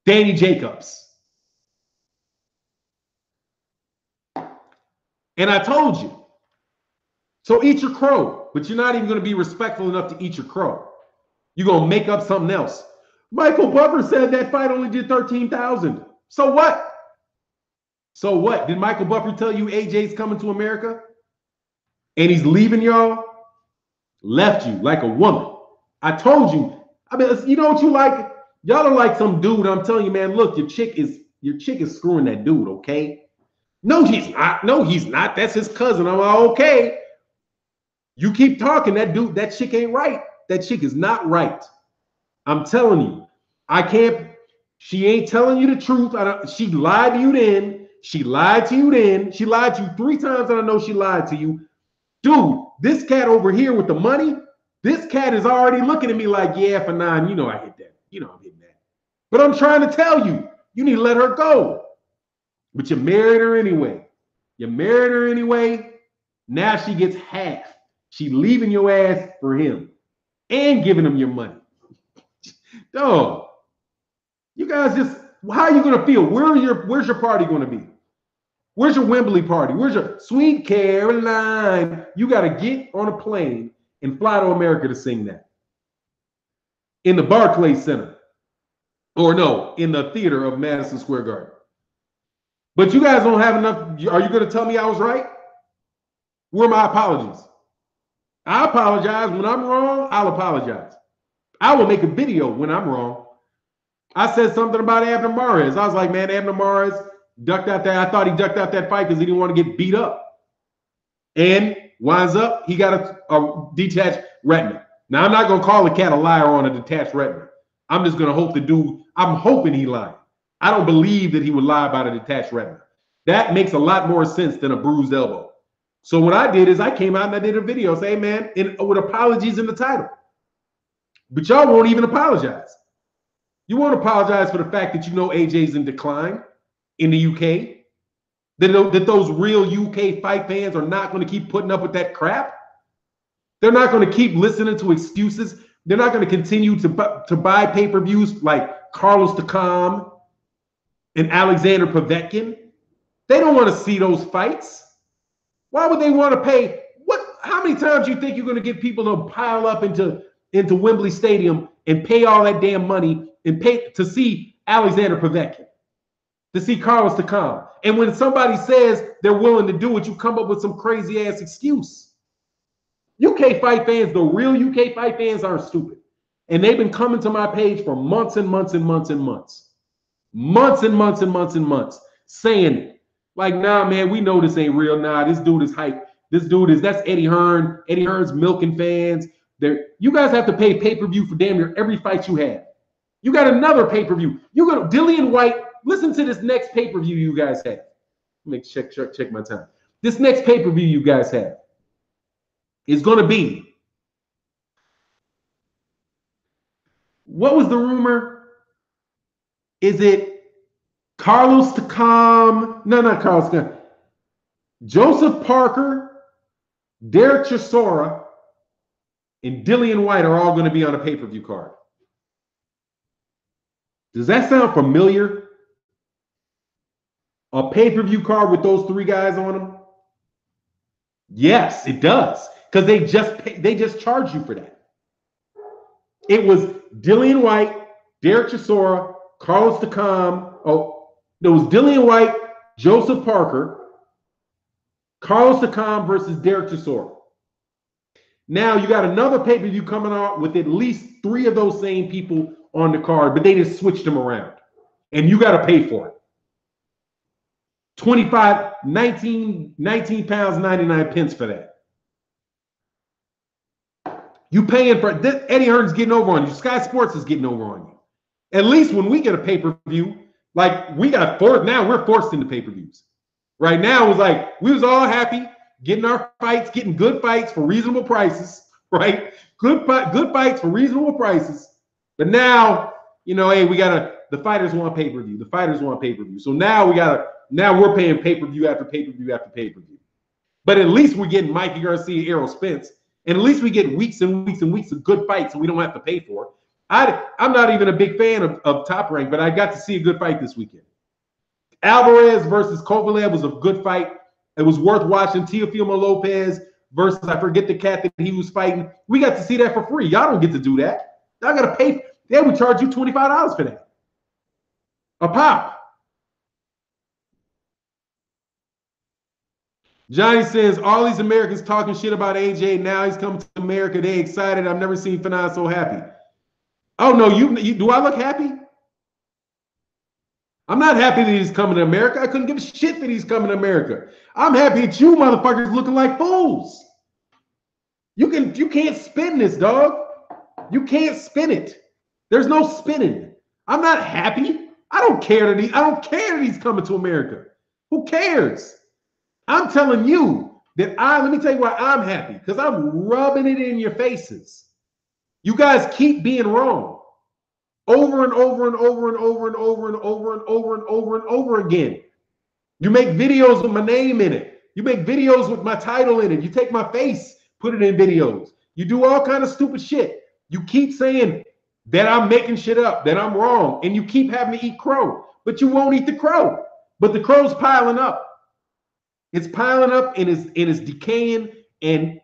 Danny Jacobs. And I told you. So eat your crow, but you're not even going to be respectful enough to eat your crow. You're going to make up something else. Michael Buffer said that fight only did 13,000. So what? So what? Did Michael Buffer tell you AJ's coming to America? And he's leaving y'all? Left you like a woman. I told you. I mean, you know what you like? Y'all are like some dude. I'm telling you, man, look, your chick is screwing that dude, okay? No, he's not. No, he's not. That's his cousin. I'm like, okay. You keep talking, that chick ain't right. That chick is not right. I'm telling you. She ain't telling you the truth. She lied to you then. She lied to you then. She lied to you 3 times, and I know she lied to you. Dude, this cat over here with the money, this cat is already looking at me like, yeah, for 9, you know I hit that. You know I'm hitting that. But I'm trying to tell you, you need to let her go. But you married her anyway. You married her anyway. Now she gets half. She leaving your ass for him and giving him your money. Dog, you guys just, how are you going to feel? Where's your party going to be? Where's your Wembley party? Where's your Sweet Caroline? You got to get on a plane and fly to America to sing that. In the Barclays Center. Or no, in the theater of Madison Square Garden. But you guys don't have enough. Are you going to tell me I was right? Where are my apologies? I apologize when I'm wrong. I'll apologize. I will make a video when I'm wrong. I said something about Abner Mares. I was like, man, Abner Mares ducked out that. I thought he ducked out that fight because he didn't want to get beat up. And winds up, he got a detached retina. Now, I'm not going to call a cat a liar on a detached retina. I'm just going to hope the dude, I'm hoping he lied. I don't believe that he would lie about a detached retina. That makes a lot more sense than a bruised elbow. So what I did is I came out and I did a video saying, man, with apologies in the title. But y'all won't even apologize. You won't apologize for the fact that you know AJ's in decline in the UK. That those real UK fight fans are not going to keep putting up with that crap. They're not going to keep listening to excuses. They're not going to continue to buy pay-per-views like Carlos Takam and Alexander Povetkin. They don't want to see those fights. Why would they want to pay? How many times do you think you're going to get people to pile up into Wembley Stadium and pay all that damn money and pay to see Alexander Povetkin, to see Carlos Takam? And when somebody says they're willing to do it, you come up with some crazy ass excuse. UK fight fans, the real UK fight fans, aren't stupid. And they've been coming to my page for months and months and months and months. Months and months and months and months saying, like, nah, man, we know this ain't real. Nah, this dude is hype. That's Eddie Hearn. Eddie Hearn's milking fans. You guys have to pay pay-per-view for damn near every fight you have. You got another pay-per-view. You got Dillian White. Listen to this next pay-per-view you guys have. Let me check my time. This next pay-per-view you guys have is going to be, what was the rumor? Is it Carlos Takam? No, not Carlos Takam. Joseph Parker, Derek Chisora, and Dillian White are all going to be on a pay-per-view card. Does that sound familiar? A pay-per-view card with those three guys on them? Yes, it does. Because they just charged you for that. It was Dillian White, Derek Chisora, Carlos Takam. Oh, there was Dillian White, Joseph Parker, Carlos Takam versus Derek Chisora. Now you got another pay-per-view coming out with at least 3 of those same people on the card, but they just switched them around. And you got to pay for it. 19 pounds, 99 pence for that. You paying for this? Eddie Hearn's getting over on you. Sky Sports is getting over on you. At least when we get a pay-per-view, like we got forced, now we're forced into pay-per-views. Right now, it was like we was all happy getting our fights, getting good fights for reasonable prices, right? Good fights for reasonable prices. But now, you know, hey, the fighters want pay-per-view. The fighters want pay-per-view. So now we're paying pay-per-view after pay-per-view after pay-per-view. But at least we're getting Mikey Garcia, Errol Spence. And at least we get weeks and weeks and weeks of good fights and we don't have to pay for it. I'm not even a big fan of Top Rank, but I got to see a good fight this weekend. Alvarez versus Kovalev was a good fight. It was worth watching. Teofimo Lopez versus, I forget the cat that he was fighting. We got to see that for free. Y'all don't get to do that. Y'all got to pay. They would charge you $25 for that. A pop. Johnny says, all these Americans talking shit about AJ. Now he's coming to America. They excited. I've never seen Fannon so happy. Oh, no, you do I look happy? I'm not happy that he's coming to America. I couldn't give a shit that he's coming to America. I'm happy that you motherfuckers looking like fools. You can't spin this, dog. You can't spin it. There's no spinning. I'm not happy. I don't care that he's coming to America. Who cares? I'm telling you that let me tell you why I'm happy, because I'm rubbing it in your faces. You guys keep being wrong over and over and over and over and over and over and over and over and over again. You make videos with my name in it. You make videos with my title in it. You take my face, put it in videos. You do all kind of stupid shit. You keep saying that I'm making shit up, that I'm wrong, and you keep having to eat crow, but you won't eat the crow. But the crow's piling up. It's piling up and it's decaying, and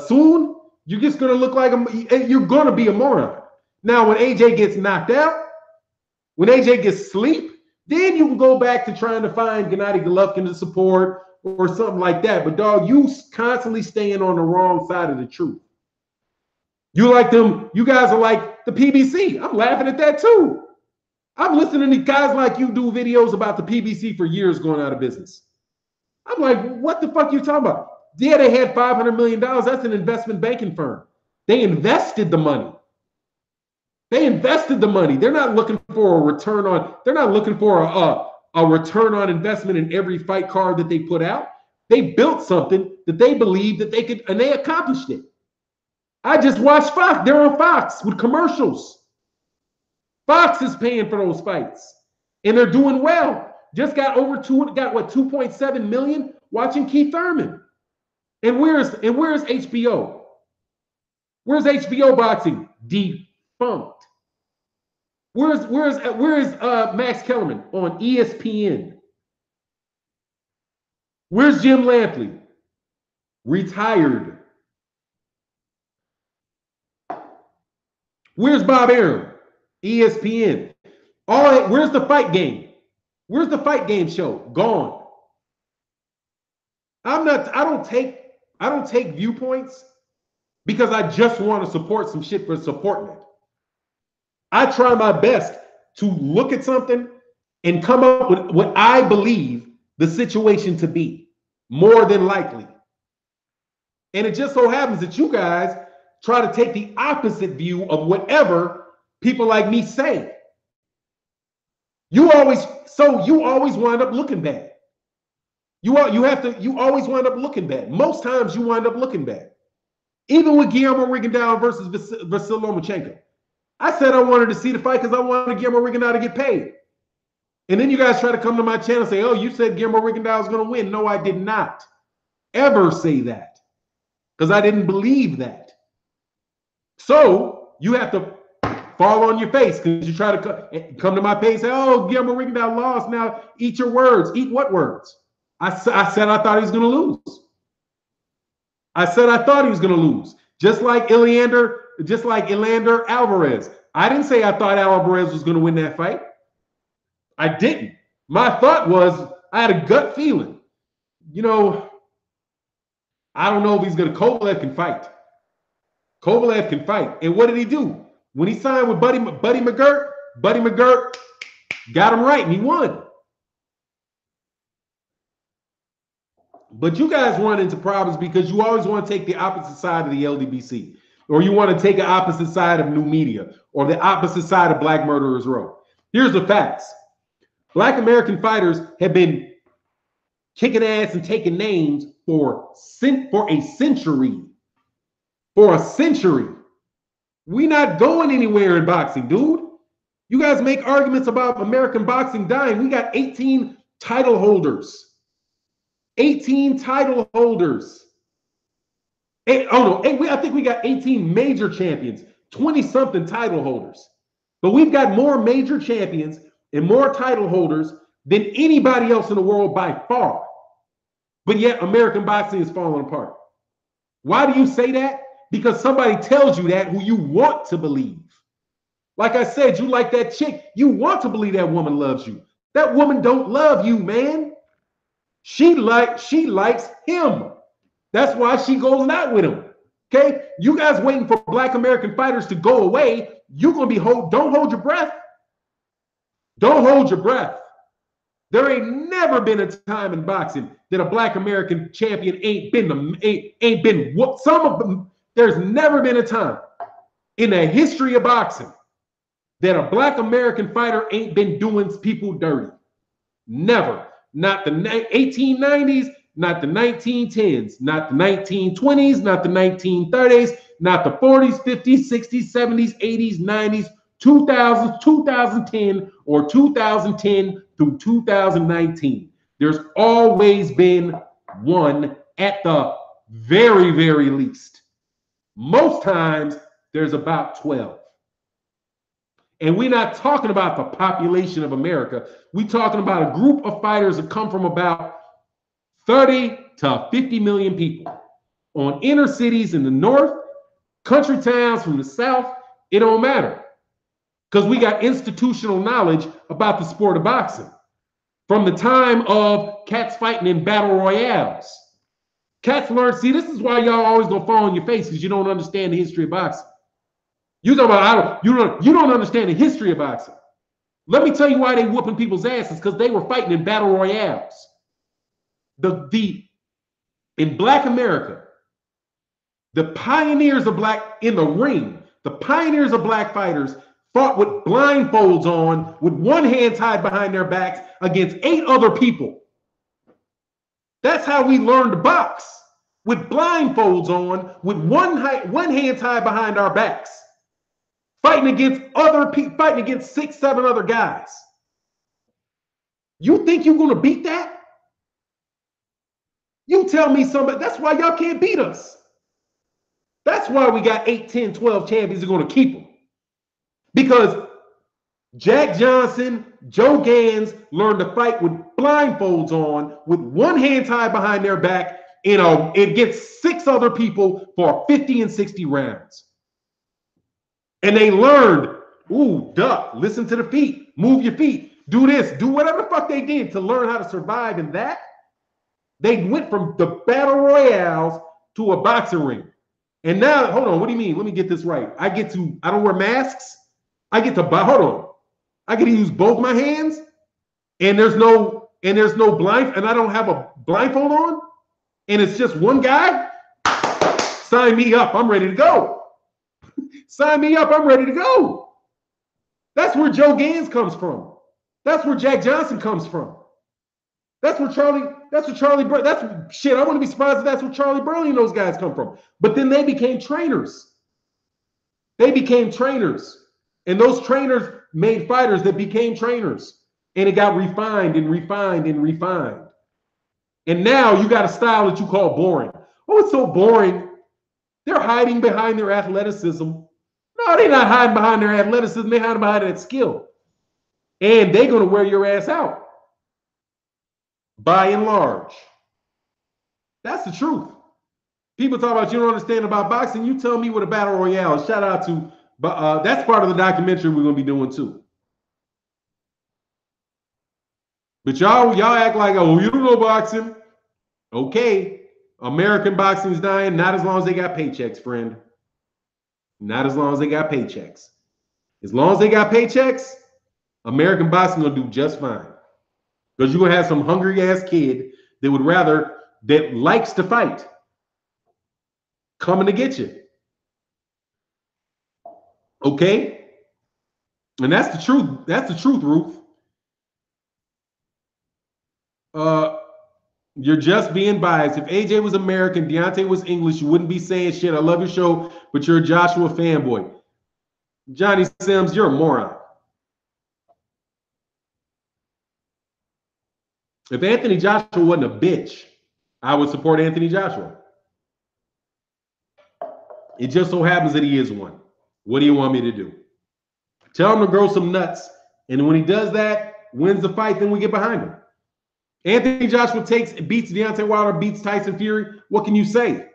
soon you're just gonna look like you're gonna be a moron. Now, when AJ gets knocked out, when AJ gets sleep, then you can go back to trying to find Gennady Golovkin to support, or something like that. But dog, you constantly staying on the wrong side of the truth. You like them, you guys are like the PBC. I'm laughing at that too. I'm listening to guys like you do videos about the PBC for years going out of business. I'm like, what the fuck are you talking about? Yeah, they had $500 million. That's an investment banking firm. They invested the money. They invested the money. They're not looking for a return on, they're not looking for a return on investment in every fight card that they put out. They built something that they believed that they could, and they accomplished it. I just watched Fox. They're on Fox with commercials. Fox is paying for those fights, and they're doing well. Just got what, 2.7 million watching Keith Thurman. And where's HBO? Where's HBO boxing? Defunct. Where's Max Kellerman on ESPN? Where's Jim Lampley? Retired. Where's Bob Arum? ESPN. Where's the fight game? Where's the fight game show? Gone. I don't take viewpoints because I just want to support some shit for supporting it. I try my best to look at something and come up with what I believe the situation to be, more than likely. And it just so happens that you guys try to take the opposite view of whatever people like me say. You always wind up looking bad. You always wind up looking bad. Most times you wind up looking bad. Even with Guillermo Rigondeaux versus Vasyl Lomachenko. I said I wanted to see the fight because I wanted Guillermo Rigondeaux to get paid. And then you guys try to come to my channel and say, oh, you said Guillermo Rigondeaux was going to win. No, I did not ever say that because I didn't believe that. So you have to fall on your face because you try to come to my page and say, oh, Guillermo Rigondeaux lost. Now eat your words. Eat what words? I said I thought he was going to lose. I said I thought he was going to lose. Just like Evander Alvarez. I didn't say I thought Alvarez was going to win that fight. I didn't. My thought was I had a gut feeling. You know, I don't know if he's going to. Kovalev can fight. Kovalev can fight. And what did he do? When he signed with Buddy McGirt got him right and he won. But you guys run into problems because you always want to take the opposite side of the LDBC, or you want to take the opposite side of new media, or the opposite side of Black Murderers Row. Here's the facts. Black American fighters have been kicking ass and taking names for a century. For a century. We're not going anywhere in boxing, dude. You guys make arguments about American boxing dying. We got 18 title holders. 18 title holders. I think we got 18 major champions, 20-something title holders. But we've got more major champions and more title holders than anybody else in the world by far. But yet American boxing is falling apart. Why do you say that? Because somebody tells you that who you want to believe. Like I said, you like that chick. You want to believe that woman loves you. That woman don't love you, man. She likes him. That's why she goes out with him. Okay? You guys waiting for Black American fighters to go away. You're going to be don't hold your breath. Don't hold your breath. There ain't never been a time in boxing that a Black American champion ain't been whooped. Some of them, there's never been a time in the history of boxing that a Black American fighter ain't been doing people dirty. Never. Not the 1890s, not the 1910s, not the 1920s, not the 1930s, not the 40s, 50s, 60s, 70s, 80s, 90s, 2000s, 2010, or 2010 through 2019. There's always been one at the very, very least. Most times, there's about 12. And we're not talking about the population of America. We're talking about a group of fighters that come from about 30 to 50 million people on inner cities in the north, country towns from the south. It don't matter because we got institutional knowledge about the sport of boxing. from the time of cats fighting in battle royales. Cats learn. See, this is why y'all always gonna fall on your face because you don't understand the history of boxing. You talking about you don't understand the history of boxing. Let me tell you why they whooping people's asses, because they were fighting in battle royales. In Black America, the pioneers of black in the ring, the pioneers of black fighters fought with blindfolds on, with one hand tied behind their backs against 8 other people. That's how we learned to box, with blindfolds on, with one hand tied behind our backs, fighting against other people, fighting against 6, 7 other guys. You think you're going to beat that? You tell me somebody. That's why y'all can't beat us. That's why we got 8, 10, 12 champions are going to keep them. Because Jack Johnson, Joe Gans learned to fight with blindfolds on, with one hand tied behind their back, it gets 6 other people for 50 and 60 rounds. And they learned, ooh, duck, listen to the feet, move your feet, do this, do whatever the fuck they did to learn how to survive in that. They went from the battle royales to a boxing ring. And now, hold on, what do you mean? Let me get this right. I don't wear masks. I get to use both my hands, and there's no blind, and I don't have a blindfold on, and it's just one guy. Sign me up. I'm ready to go. Sign me up. I'm ready to go. That's where Joe Gans comes from. That's where Jack Johnson comes from. That's where Charlie, shit, I wouldn't be surprised if that's where Charlie Burley and those guys come from. But then they became trainers. They became trainers. And those trainers made fighters that became trainers. And it got refined and refined and refined. And now you got a style that you call boring. Oh, it's so boring. They're hiding behind their athleticism. No, they're not hiding behind their athleticism. They're hiding behind that skill. And they're going to wear your ass out. By and large. That's the truth. People talk about you don't understand about boxing. You tell me what a battle royale is. Shout out to, that's part of the documentary we're going to be doing too. But y'all act like, oh, you don't know boxing. Okay. American boxing is dying. Not as long as they got paychecks, friend. Not as long as they got paychecks. As long as they got paychecks, American boxing will do just fine. Because you're going to have some hungry ass kid that likes to fight coming to get you. Okay? And that's the truth. That's the truth, Ruth. You're just being biased. If AJ was American, Deontay was English, you wouldn't be saying shit. I love your show, but you're a Joshua fanboy. Johnny Sims, you're a moron. If Anthony Joshua wasn't a bitch, I would support Anthony Joshua. It just so happens that he is one. What do you want me to do? Tell him to grow some nuts. And when he does that, wins the fight, then we get behind him. Anthony Joshua beats Deontay Wilder, beats Tyson Fury. What can you say?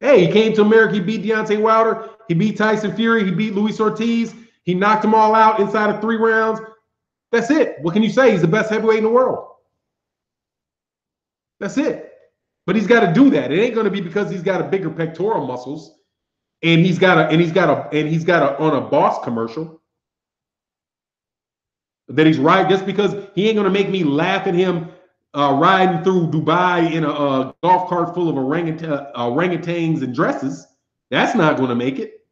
Hey, he came to America, he beat Deontay Wilder, he beat Tyson Fury, he beat Luis Ortiz, he knocked them all out inside of 3 rounds. That's it. What can you say? He's the best heavyweight in the world. That's it. But he's got to do that. It ain't going to be because he's got a bigger pectoral muscles and he's got on a Boss commercial that he's right, just because he ain't going to make me laugh at him riding through Dubai in a golf cart full of orangutans and dresses. That's not going to make it.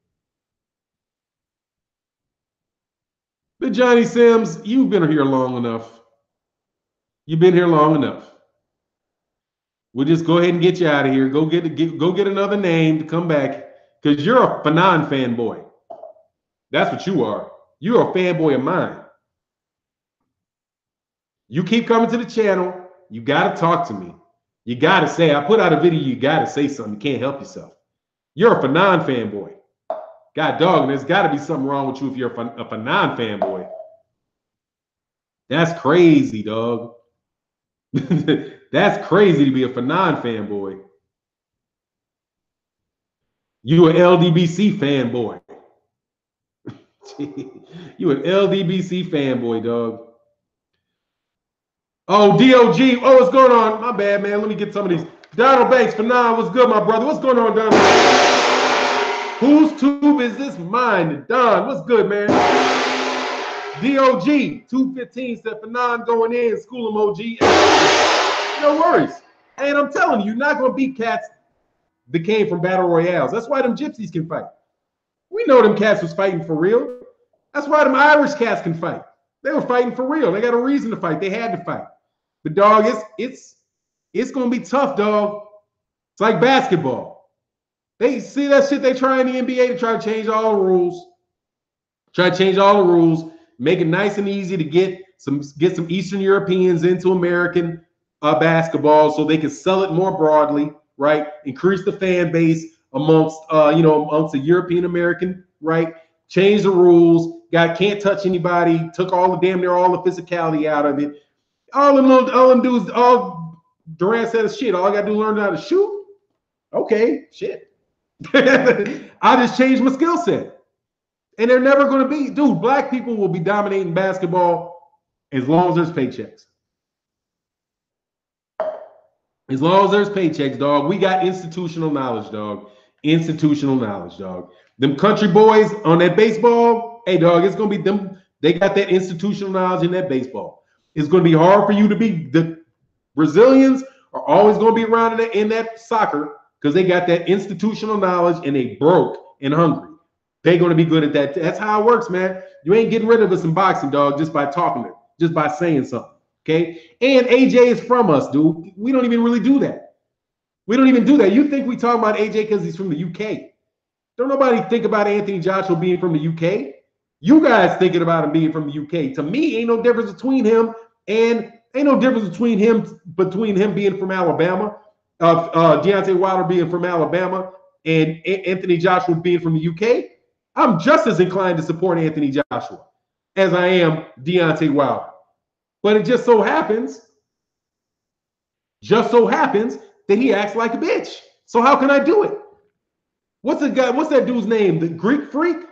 But Johnny Sims, you've been here long enough. You've been here long enough. We'll just go ahead and get you out of here. Go get another name to come back, because you're a Fannon fanboy. That's what you are. You're a fanboy of mine. You keep coming to the channel. You got to talk to me. You got to say, I put out a video, you got to say something. You can't help yourself. You're a Fannon fanboy. God dog, there's got to be something wrong with you if you're a Fannon fanboy. That's crazy, dog. That's crazy to be a Fannon fanboy. You an LDBC fanboy. You an LDBC fanboy, dog. Oh, DOG. Oh, what's going on? My bad, man. Let me get some of these. Donald Banks, Fannon, what's good, my brother? What's going on, Donald? Whose tube is this? Mine. Don, what's good, man? DOG, 215 said Fannon going in. School emoji. No worries. And I'm telling you, you're not going to beat cats that came from battle royales. That's why them gypsies can fight. We know them cats was fighting for real. That's why them Irish cats can fight. They were fighting for real. They got a reason to fight. They had to fight. But dog, it's gonna be tough, dog. It's like basketball. They see that shit they try in the NBA to try to change all the rules. Try to change all the rules, make it nice and easy to get some Eastern Europeans into American basketball so they can sell it more broadly, right? Increase the fan base amongst amongst the European American, right? Change the rules. Guy can't touch anybody. Took all the damn near all the physicality out of it. All them dudes, all Durant said is shit. All I gotta do is learn how to shoot. Okay, shit. I just changed my skill set. And they're never gonna be, dude, black people will be dominating basketball as long as there's paychecks. As long as there's paychecks, dog. We got institutional knowledge, dog. Institutional knowledge, dog. Them country boys on that baseball, hey, dog, it's gonna be them. They got that institutional knowledge in that baseball. It's going to be hard for you to be. The Brazilians are always going to be around in that soccer because they got that institutional knowledge and they broke and hungry. They're going to be good at that. That's how it works, man. You ain't getting rid of us in boxing, dog, just by talking it, just by saying something, okay? And AJ is from us, dude. We don't even really do that. We don't even do that. You think we talk about AJ because he's from the UK. Don't nobody think about Anthony Joshua being from the UK. You guys thinking about him being from the UK. To me, ain't no difference between him and ain't no difference between him being from Alabama, Deontay Wilder being from Alabama, and Anthony Joshua being from the UK. I'm just as inclined to support Anthony Joshua as I am Deontay Wilder. But it just so happens that he acts like a bitch. So how can I do it? What's that dude's name? The Greek Freak?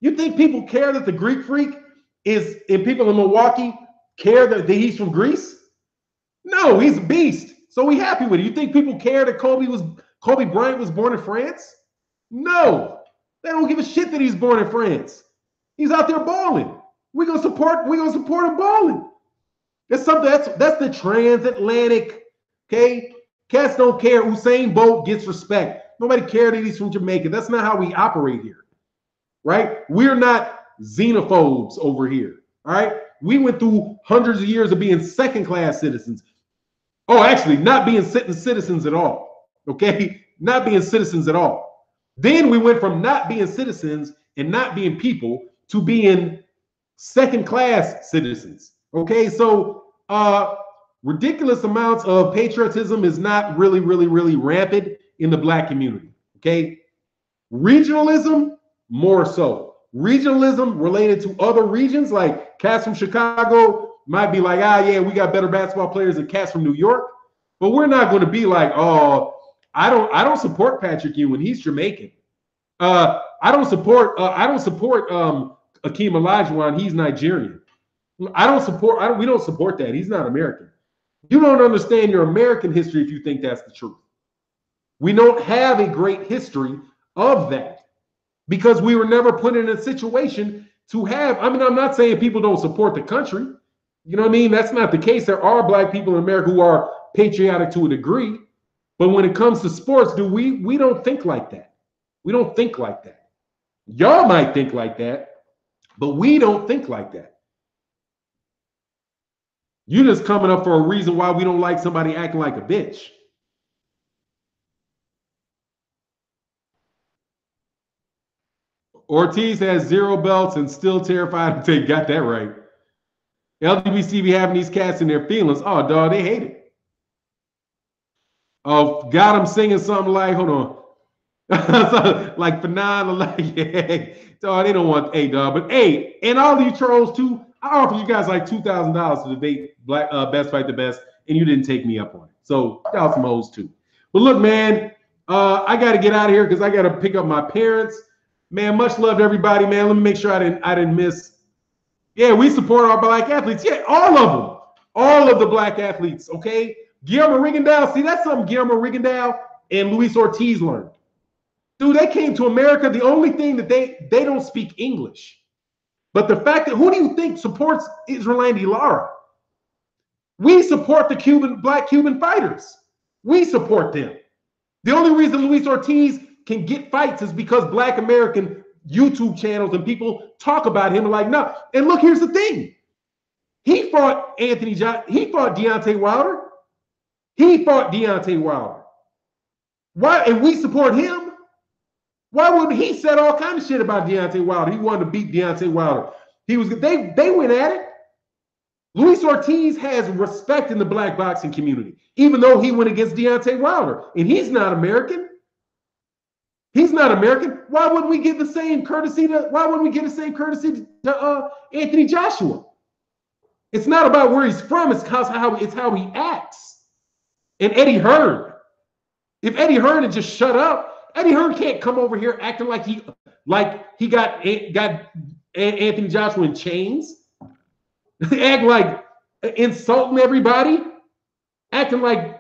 You think people care that the Greek Freak is, and people in Milwaukee care that he's from Greece? No, he's a beast. So we happy with it. You think people care that Kobe Bryant was born in France? No. They don't give a shit that he's born in France. He's out there balling. We're gonna support him balling. That's something that's the transatlantic. Okay? Cats don't care. Usain Bolt gets respect. Nobody cares that he's from Jamaica. That's not how we operate here. Right? We're not xenophobes over here. All right. We went through hundreds of years of being second-class citizens. Oh, actually, not being citizens at all. Okay. Not being citizens at all. Then we went from not being citizens and not being people to being second-class citizens. Okay. So ridiculous amounts of patriotism is not really rampant in the black community. Okay. Regionalism, more so. Regionalism related to other regions, like cats from Chicago might be like, yeah, we got better basketball players than cats from New York. But we're not going to be like, oh, I don't support Patrick Ewing. He's Jamaican. I don't support Akeem Olajuwon. He's Nigerian. We don't support that. He's not American. You don't understand your American history if you think that's the truth. We don't have a great history of that because we were never put in a situation to have. I mean, I'm not saying people don't support the country. You know what I mean? That's not the case. There are black people in America who are patriotic to a degree. But when it comes to sports, we don't think like that. We don't think like that. Y'all might think like that, but we don't think like that. You're just coming up for a reason why we don't like somebody acting like a bitch. Ortiz has 0 belts and still terrified to take. Got that right. LWC be having these cats in their feelings. Oh, dog, they hate it. Oh, got him singing something like, hold on. Like Fannon, like, yeah. Dog, they don't want, hey, dog. But hey, and all of you trolls too, I offered you guys like $2,000 to debate Best Fight the Best, and you didn't take me up on it. So y'all some hoes too. But look, man, I got to get out of here because I got to pick up my parents. Man, much love to everybody, man. Let me make sure I didn't miss. Yeah, we support our black athletes. Yeah, all of them. All of the black athletes, okay? Guillermo Rigondeaux, see, that's something Guillermo Rigondeaux and Luis Ortiz learned. Dude, they came to America. The only thing that they don't speak English. But the fact that, who do you think supports Israelandi Lara? We support the black Cuban fighters. We support them. The only reason Luis Ortiz can get fights is because black American YouTube channels and people talk about him like, no. And look, here's the thing. He fought he fought Deontay Wilder. He fought Deontay Wilder. Why? And we support him. Why would he said all kind of shit about Deontay Wilder? He wanted to beat Deontay Wilder. They went at it. Luis Ortiz has respect in the black boxing community, even though he went against Deontay Wilder, and he's not American. He's not American. Why wouldn't we give the same courtesy to? Why wouldn't we give the same courtesy to Anthony Joshua? It's not about where he's from. It's how he acts. And Eddie Hearn. If Eddie Hearn had just shut up, Eddie Hearn can't come over here acting like he got Anthony Joshua in chains. Act like insulting everybody, acting like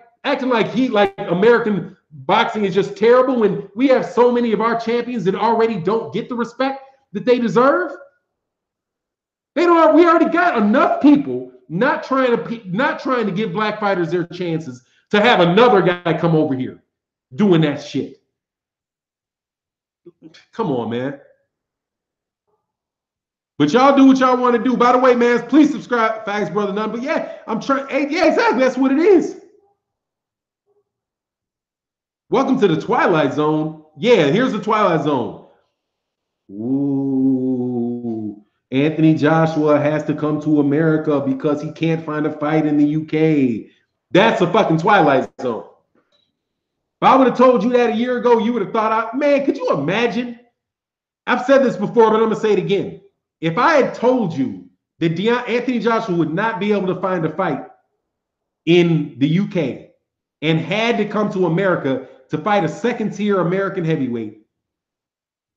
American boxing is just terrible when we have so many of our champions that already don't get the respect that they deserve. We already got enough people not trying to give black fighters their chances to have another guy come over here doing that shit. Come on, man. But y'all do what y'all want to do. By the way, man, please subscribe, Facts Brother None. But yeah, I'm trying. Yeah, exactly. That's what it is. Welcome to the Twilight Zone. Yeah, here's the Twilight Zone. Ooh, Anthony Joshua has to come to America because he can't find a fight in the UK. That's a fucking Twilight Zone. If I would have told you that a year ago, you would have thought, man, could you imagine? I've said this before, but I'm going to say it again. If I had told you that Anthony Joshua would not be able to find a fight in the UK and had to come to America to fight a second-tier American heavyweight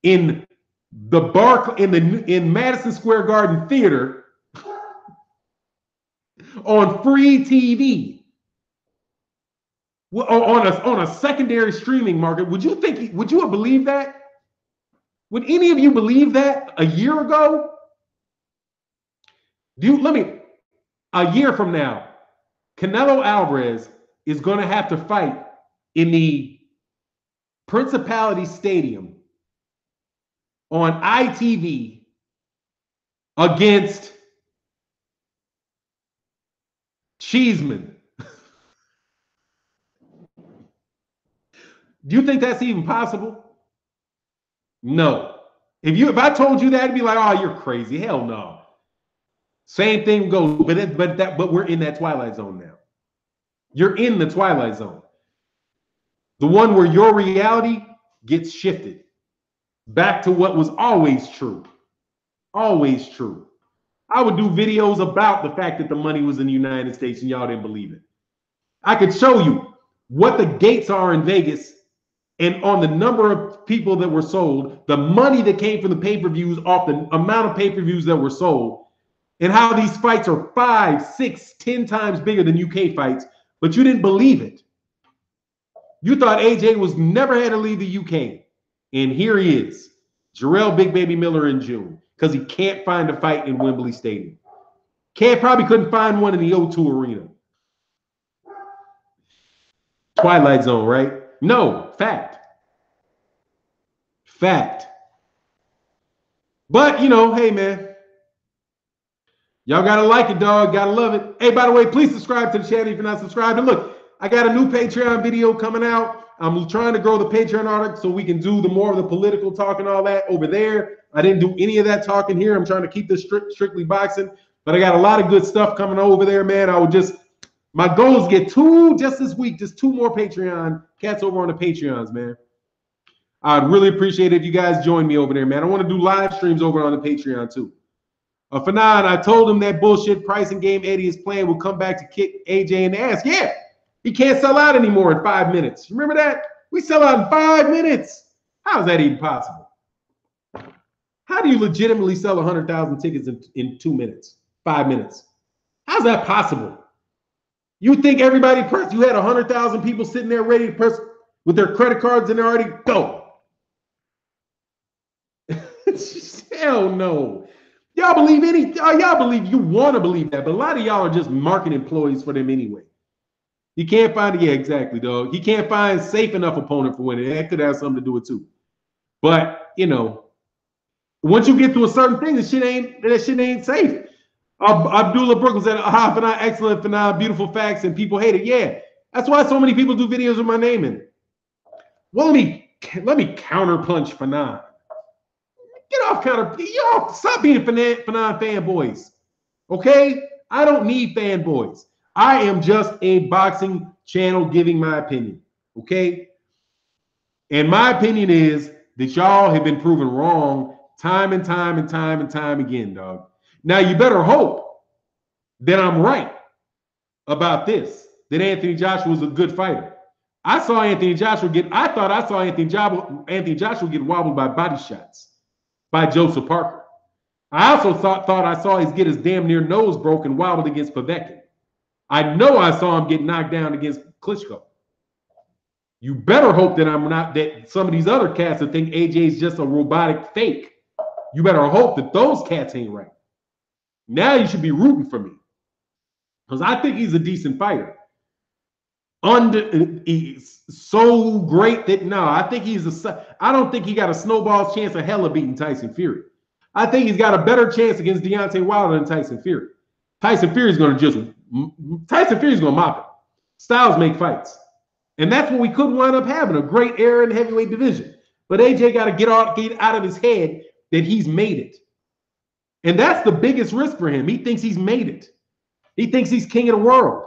in Madison Square Garden Theater on free TV, on a secondary streaming market, would you have believed that? Would any of you believe that a year ago? A year from now, Canelo Alvarez is going to have to fight in the Principality Stadium on ITV against Cheeseman. Do you think that's even possible? No. If I told you that, it'd be like, oh, you're crazy. Hell no. Same thing goes, but we're in that Twilight Zone now. You're in the Twilight Zone. The one where your reality gets shifted back to what was always true. Always true. I would do videos about the fact that the money was in the United States and y'all didn't believe it. I could show you what the gates are in Vegas and on the number of people that were sold, the money that came from the pay-per-views off the amount of pay-per-views that were sold, and how these fights are 5, 6, 10 times bigger than UK fights, but you didn't believe it. You thought AJ was never had to leave the UK. And here he is, Jarrell Big Baby Miller in June, because he can't find a fight in Wembley Stadium. Probably couldn't find one in the O2 Arena. Twilight Zone, right? No, fact. Fact. But, hey, man. Y'all got to like it, dog. Got to love it. Hey, by the way, please subscribe to the channel if you're not subscribed. And look, I got a new Patreon video coming out. I'm trying to grow the Patreon article so we can do more of the political talk and all that over there. I didn't do any of that talking here. I'm trying to keep this strictly boxing. But I got a lot of good stuff coming over there, man. My goal is get just this week, just 2 more Patreon cats over on the Patreons, man. I'd really appreciate it if you guys join me over there, man. I want to do live streams over on the Patreon too. Fannon, I told him that bullshit pricing game Eddie is playing will come back to kick AJ in the ass. Yeah, he can't sell out anymore in 5 minutes. Remember that? We sell out in 5 minutes. How is that even possible? How do you legitimately sell 100,000 tickets in 2 minutes, 5 minutes? How's that possible? You think everybody pressed? You had 100,000 people sitting there ready to press with their credit cards and they're already go. Hell no. Y'all believe y'all believe you want to believe that, but a lot of y'all are just market employees for them anyway. You can't find yeah, exactly, dog. You can't find safe enough opponent for winning. That could have something to do with it too. But you know, once you get to a certain thing, that shit ain't safe. Abdullah Brooklyn said, Fannon, excellent, Fannon, beautiful facts, and people hate it. Yeah, that's why so many people do videos with my name in it. Well, let me counterpunch Fannon. Get off y'all stop being Fannon fanboys. Okay? I don't need fanboys. I am just a boxing channel giving my opinion. Okay? And my opinion is that y'all have been proven wrong time and time again, dog. Now you better hope that I'm right about this, that Anthony Joshua was a good fighter. I thought I saw Anthony Joshua get wobbled by body shots by Joseph Parker. I also thought I saw him get his damn near nose broken wobbled against Povetkin. I know I saw him get knocked down against Klitschko. You better hope that I'm not, that some of these other cats that think AJ is just a robotic fake. You better hope that those cats ain't right. Now you should be rooting for me. Because I think he's a decent fighter. He's so great that I think I don't think he got a snowball's chance of hell of beating Tyson Fury. I think he's got a better chance against Deontay Wilder than Tyson Fury. Tyson Fury's going to mop it. Styles make fights. And that's what we couldn't wind up having, a great era in the heavyweight division. But AJ got to get out of his head that he's made it. And that's the biggest risk for him. He thinks he's made it. He thinks he's king of the world.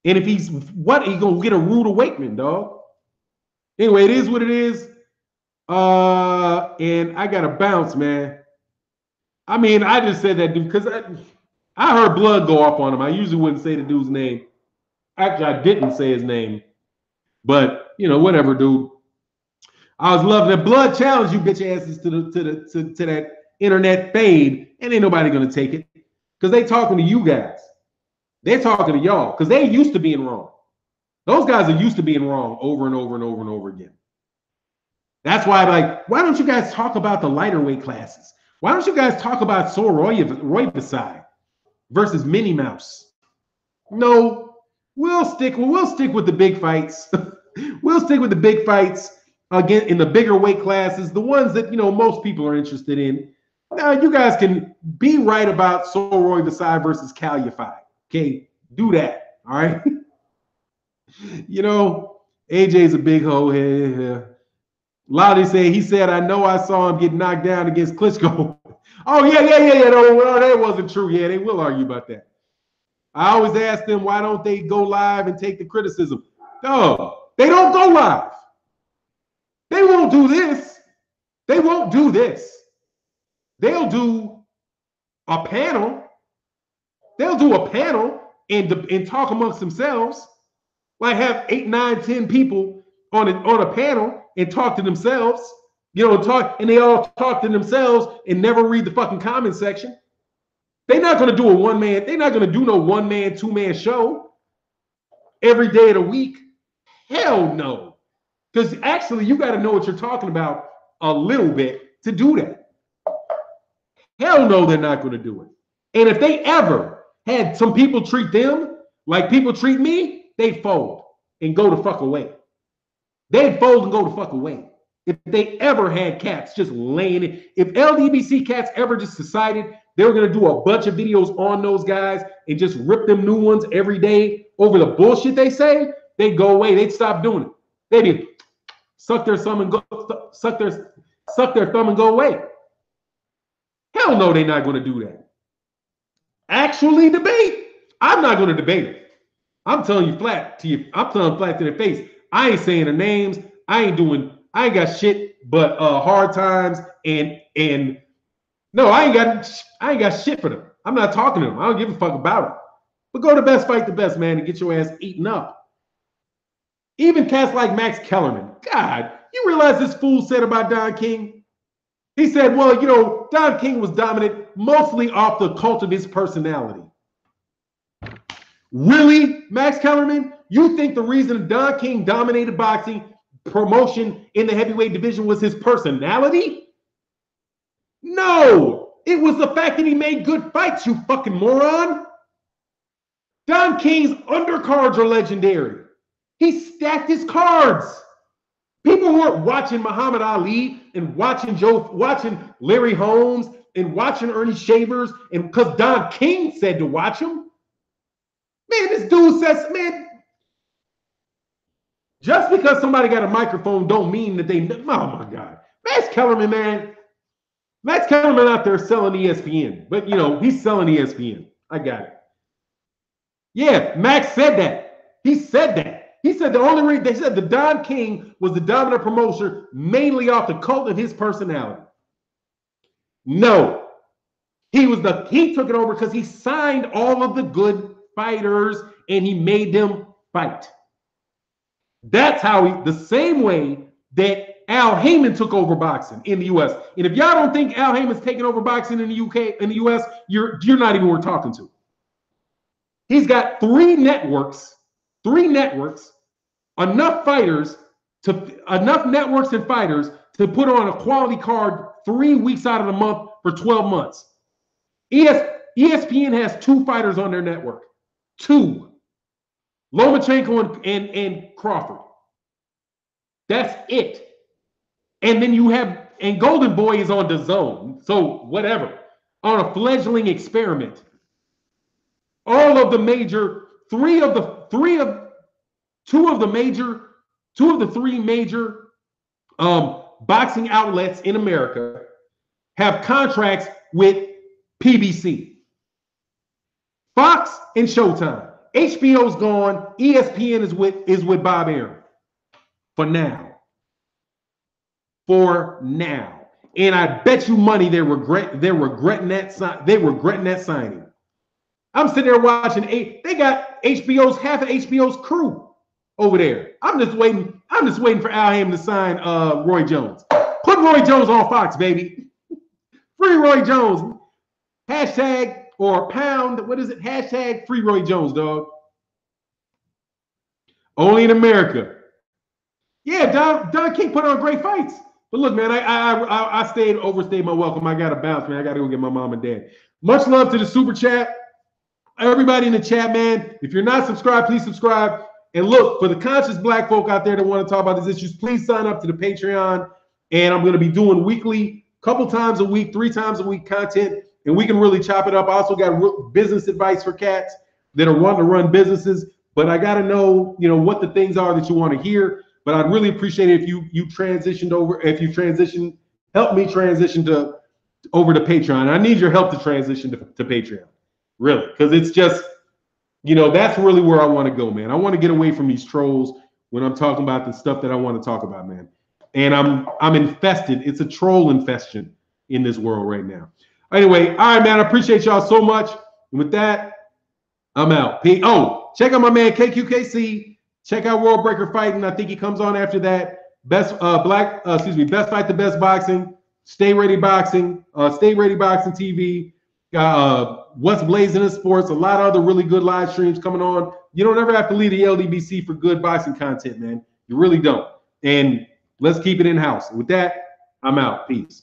And if he's what, he's going to get a rude awakening, dog. Anyway, it is what it is. And I got to bounce, man. I mean, I just said that dude because I heard blood go off on him. I usually wouldn't say the dude's name. Actually, I didn't say his name. But, whatever, dude. I was loving that blood challenge, you bitch asses, to that internet fade, and ain't nobody gonna take it. Because they talking to you guys. They're talking to y'all. Because they used to being wrong. Those guys are used to being wrong over and over and over and over again. That's why, why don't you guys talk about the lighter weight classes? Why don't you guys talk about Roy Beside versus Minnie Mouse? No, we'll stick with the big fights. We'll stick with the big fights again in the bigger weight classes, the ones that most people are interested in. Now you guys can be right about Roy Beside versus Calify. Okay, do that. All right. AJ's a big hoe. Yeah. Lottie he said, I know I saw him get knocked down against Klitschko. Oh, yeah. No, that wasn't true. Yeah, they will argue about that. I always ask them, why don't they go live and take the criticism? No, they don't go live. They won't do this. They won't do this. They'll do a panel. They'll do a panel and talk amongst themselves. Like have 8, 9, 10 people on a panel and talk to themselves, and they all talk to themselves and never read the fucking comment section. They're not going to do a one-man, they're not going to do no one-man, two-man show every day of the week. Hell no. Because actually, you got to know what you're talking about a little bit to do that. Hell no, they're not going to do it. And if they ever had some people treat them like people treat me, they'd fold and go the fuck away. They'd fold and go the fuck away. If they ever had cats just laying it, if LDBC cats ever just decided they were going to do a bunch of videos on those guys and just rip them new ones every day over the bullshit they say, they'd go away. They'd stop doing it. They'd suck their thumb and go suck their thumb and go away. Hell no, they're not going to do that. Actually debate. I'm not going to debate it. I'm telling you flat to you. I'm telling flat to their face. I ain't saying their names. I ain't got shit but hard times and no, I ain't got shit for them. I'm not talking to them. I don't give a fuck about it. But go to Best Fight the Best, man, and get your ass eaten up. Even cats like Max Kellerman. God, you realize this fool said about Don King? He said, well, Don King was dominant mostly off the cult of his personality. Really, Max Kellerman? You think the reason Don King dominated boxing promotion in the heavyweight division was his personality? No, it was the fact that he made good fights, you fucking moron. Don King's undercards are legendary. He stacked his cards. People weren't watching Muhammad Ali and watching Larry Holmes and watching Ernie Shavers and because Don King said to watch him. Man, this dude says, man, just because somebody got a microphone don't mean that they, oh my God. Max Kellerman, man. Max Kellerman out there selling ESPN. But, you know, he's selling ESPN. I got it. Yeah, Max said that. He said that. He said the only reason, they said the Don King was the dominant promoter mainly off the cult of his personality. No. He took it over because he signed all of the good fighters and he made them fight. That's how the same way that Al Heyman took over boxing in the US. And if y'all don't think Al Heyman's taking over boxing in the UK, in the US, you're not even worth talking to. He's got three networks, enough networks and fighters to put on a quality card 3 weeks out of the month for 12 months. ESPN has 2 fighters on their network. 2. Lomachenko and Crawford. That's it. And then you have, and Golden Boy is on DAZN. So whatever. On a fledgling experiment. All of the major, two of the three major boxing outlets in America have contracts with PBC. Fox and Showtime. HBO's gone. ESPN is with Bob Arum. For now. And I bet you money they're regretting that signing. I'm sitting there watching. They got half of HBO's crew over there. I'm just waiting for Al Heyman to sign Roy Jones. Put Roy Jones on Fox, baby. Free Roy Jones. Hashtag or pound. What is it? Hashtag free Roy Jones, dog. Only in America. Yeah, Don King put on great fights. But look, man, I overstayed my welcome. I got to bounce, man. I got to go get my mom and dad. Much love to the super chat. Everybody in the chat, man. If you're not subscribed, please subscribe. And look, for the conscious black folk out there that want to talk about these issues, please sign up to the Patreon. And I'm going to be doing weekly, couple times a week, 3 times a week content. And we can really chop it up. I also got business advice for cats that are wanting to run businesses. But I got to know, what the things are that you want to hear. But I'd really appreciate it if you transitioned over, help me transition over to Patreon. I need your help to transition to Patreon. Really, because it's just, that's really where I want to go, man. I want to get away from these trolls when I'm talking about the stuff that I want to talk about, man. And I'm infested. It's a troll infestation in this world right now. Anyway, all right, man. I appreciate y'all so much. And with that, I'm out. Oh, check out my man KQKC. Check out World Breaker Fighting. I think he comes on after that. Best Fight the Best Boxing. Stay Ready Boxing. Stay Ready Boxing TV. What's Blazing in Sports, a lot of other really good live streams coming on. You don't ever have to leave the LDBC for good boxing content, man. You really don't. And let's keep it in-house. With that, I'm out. Peace.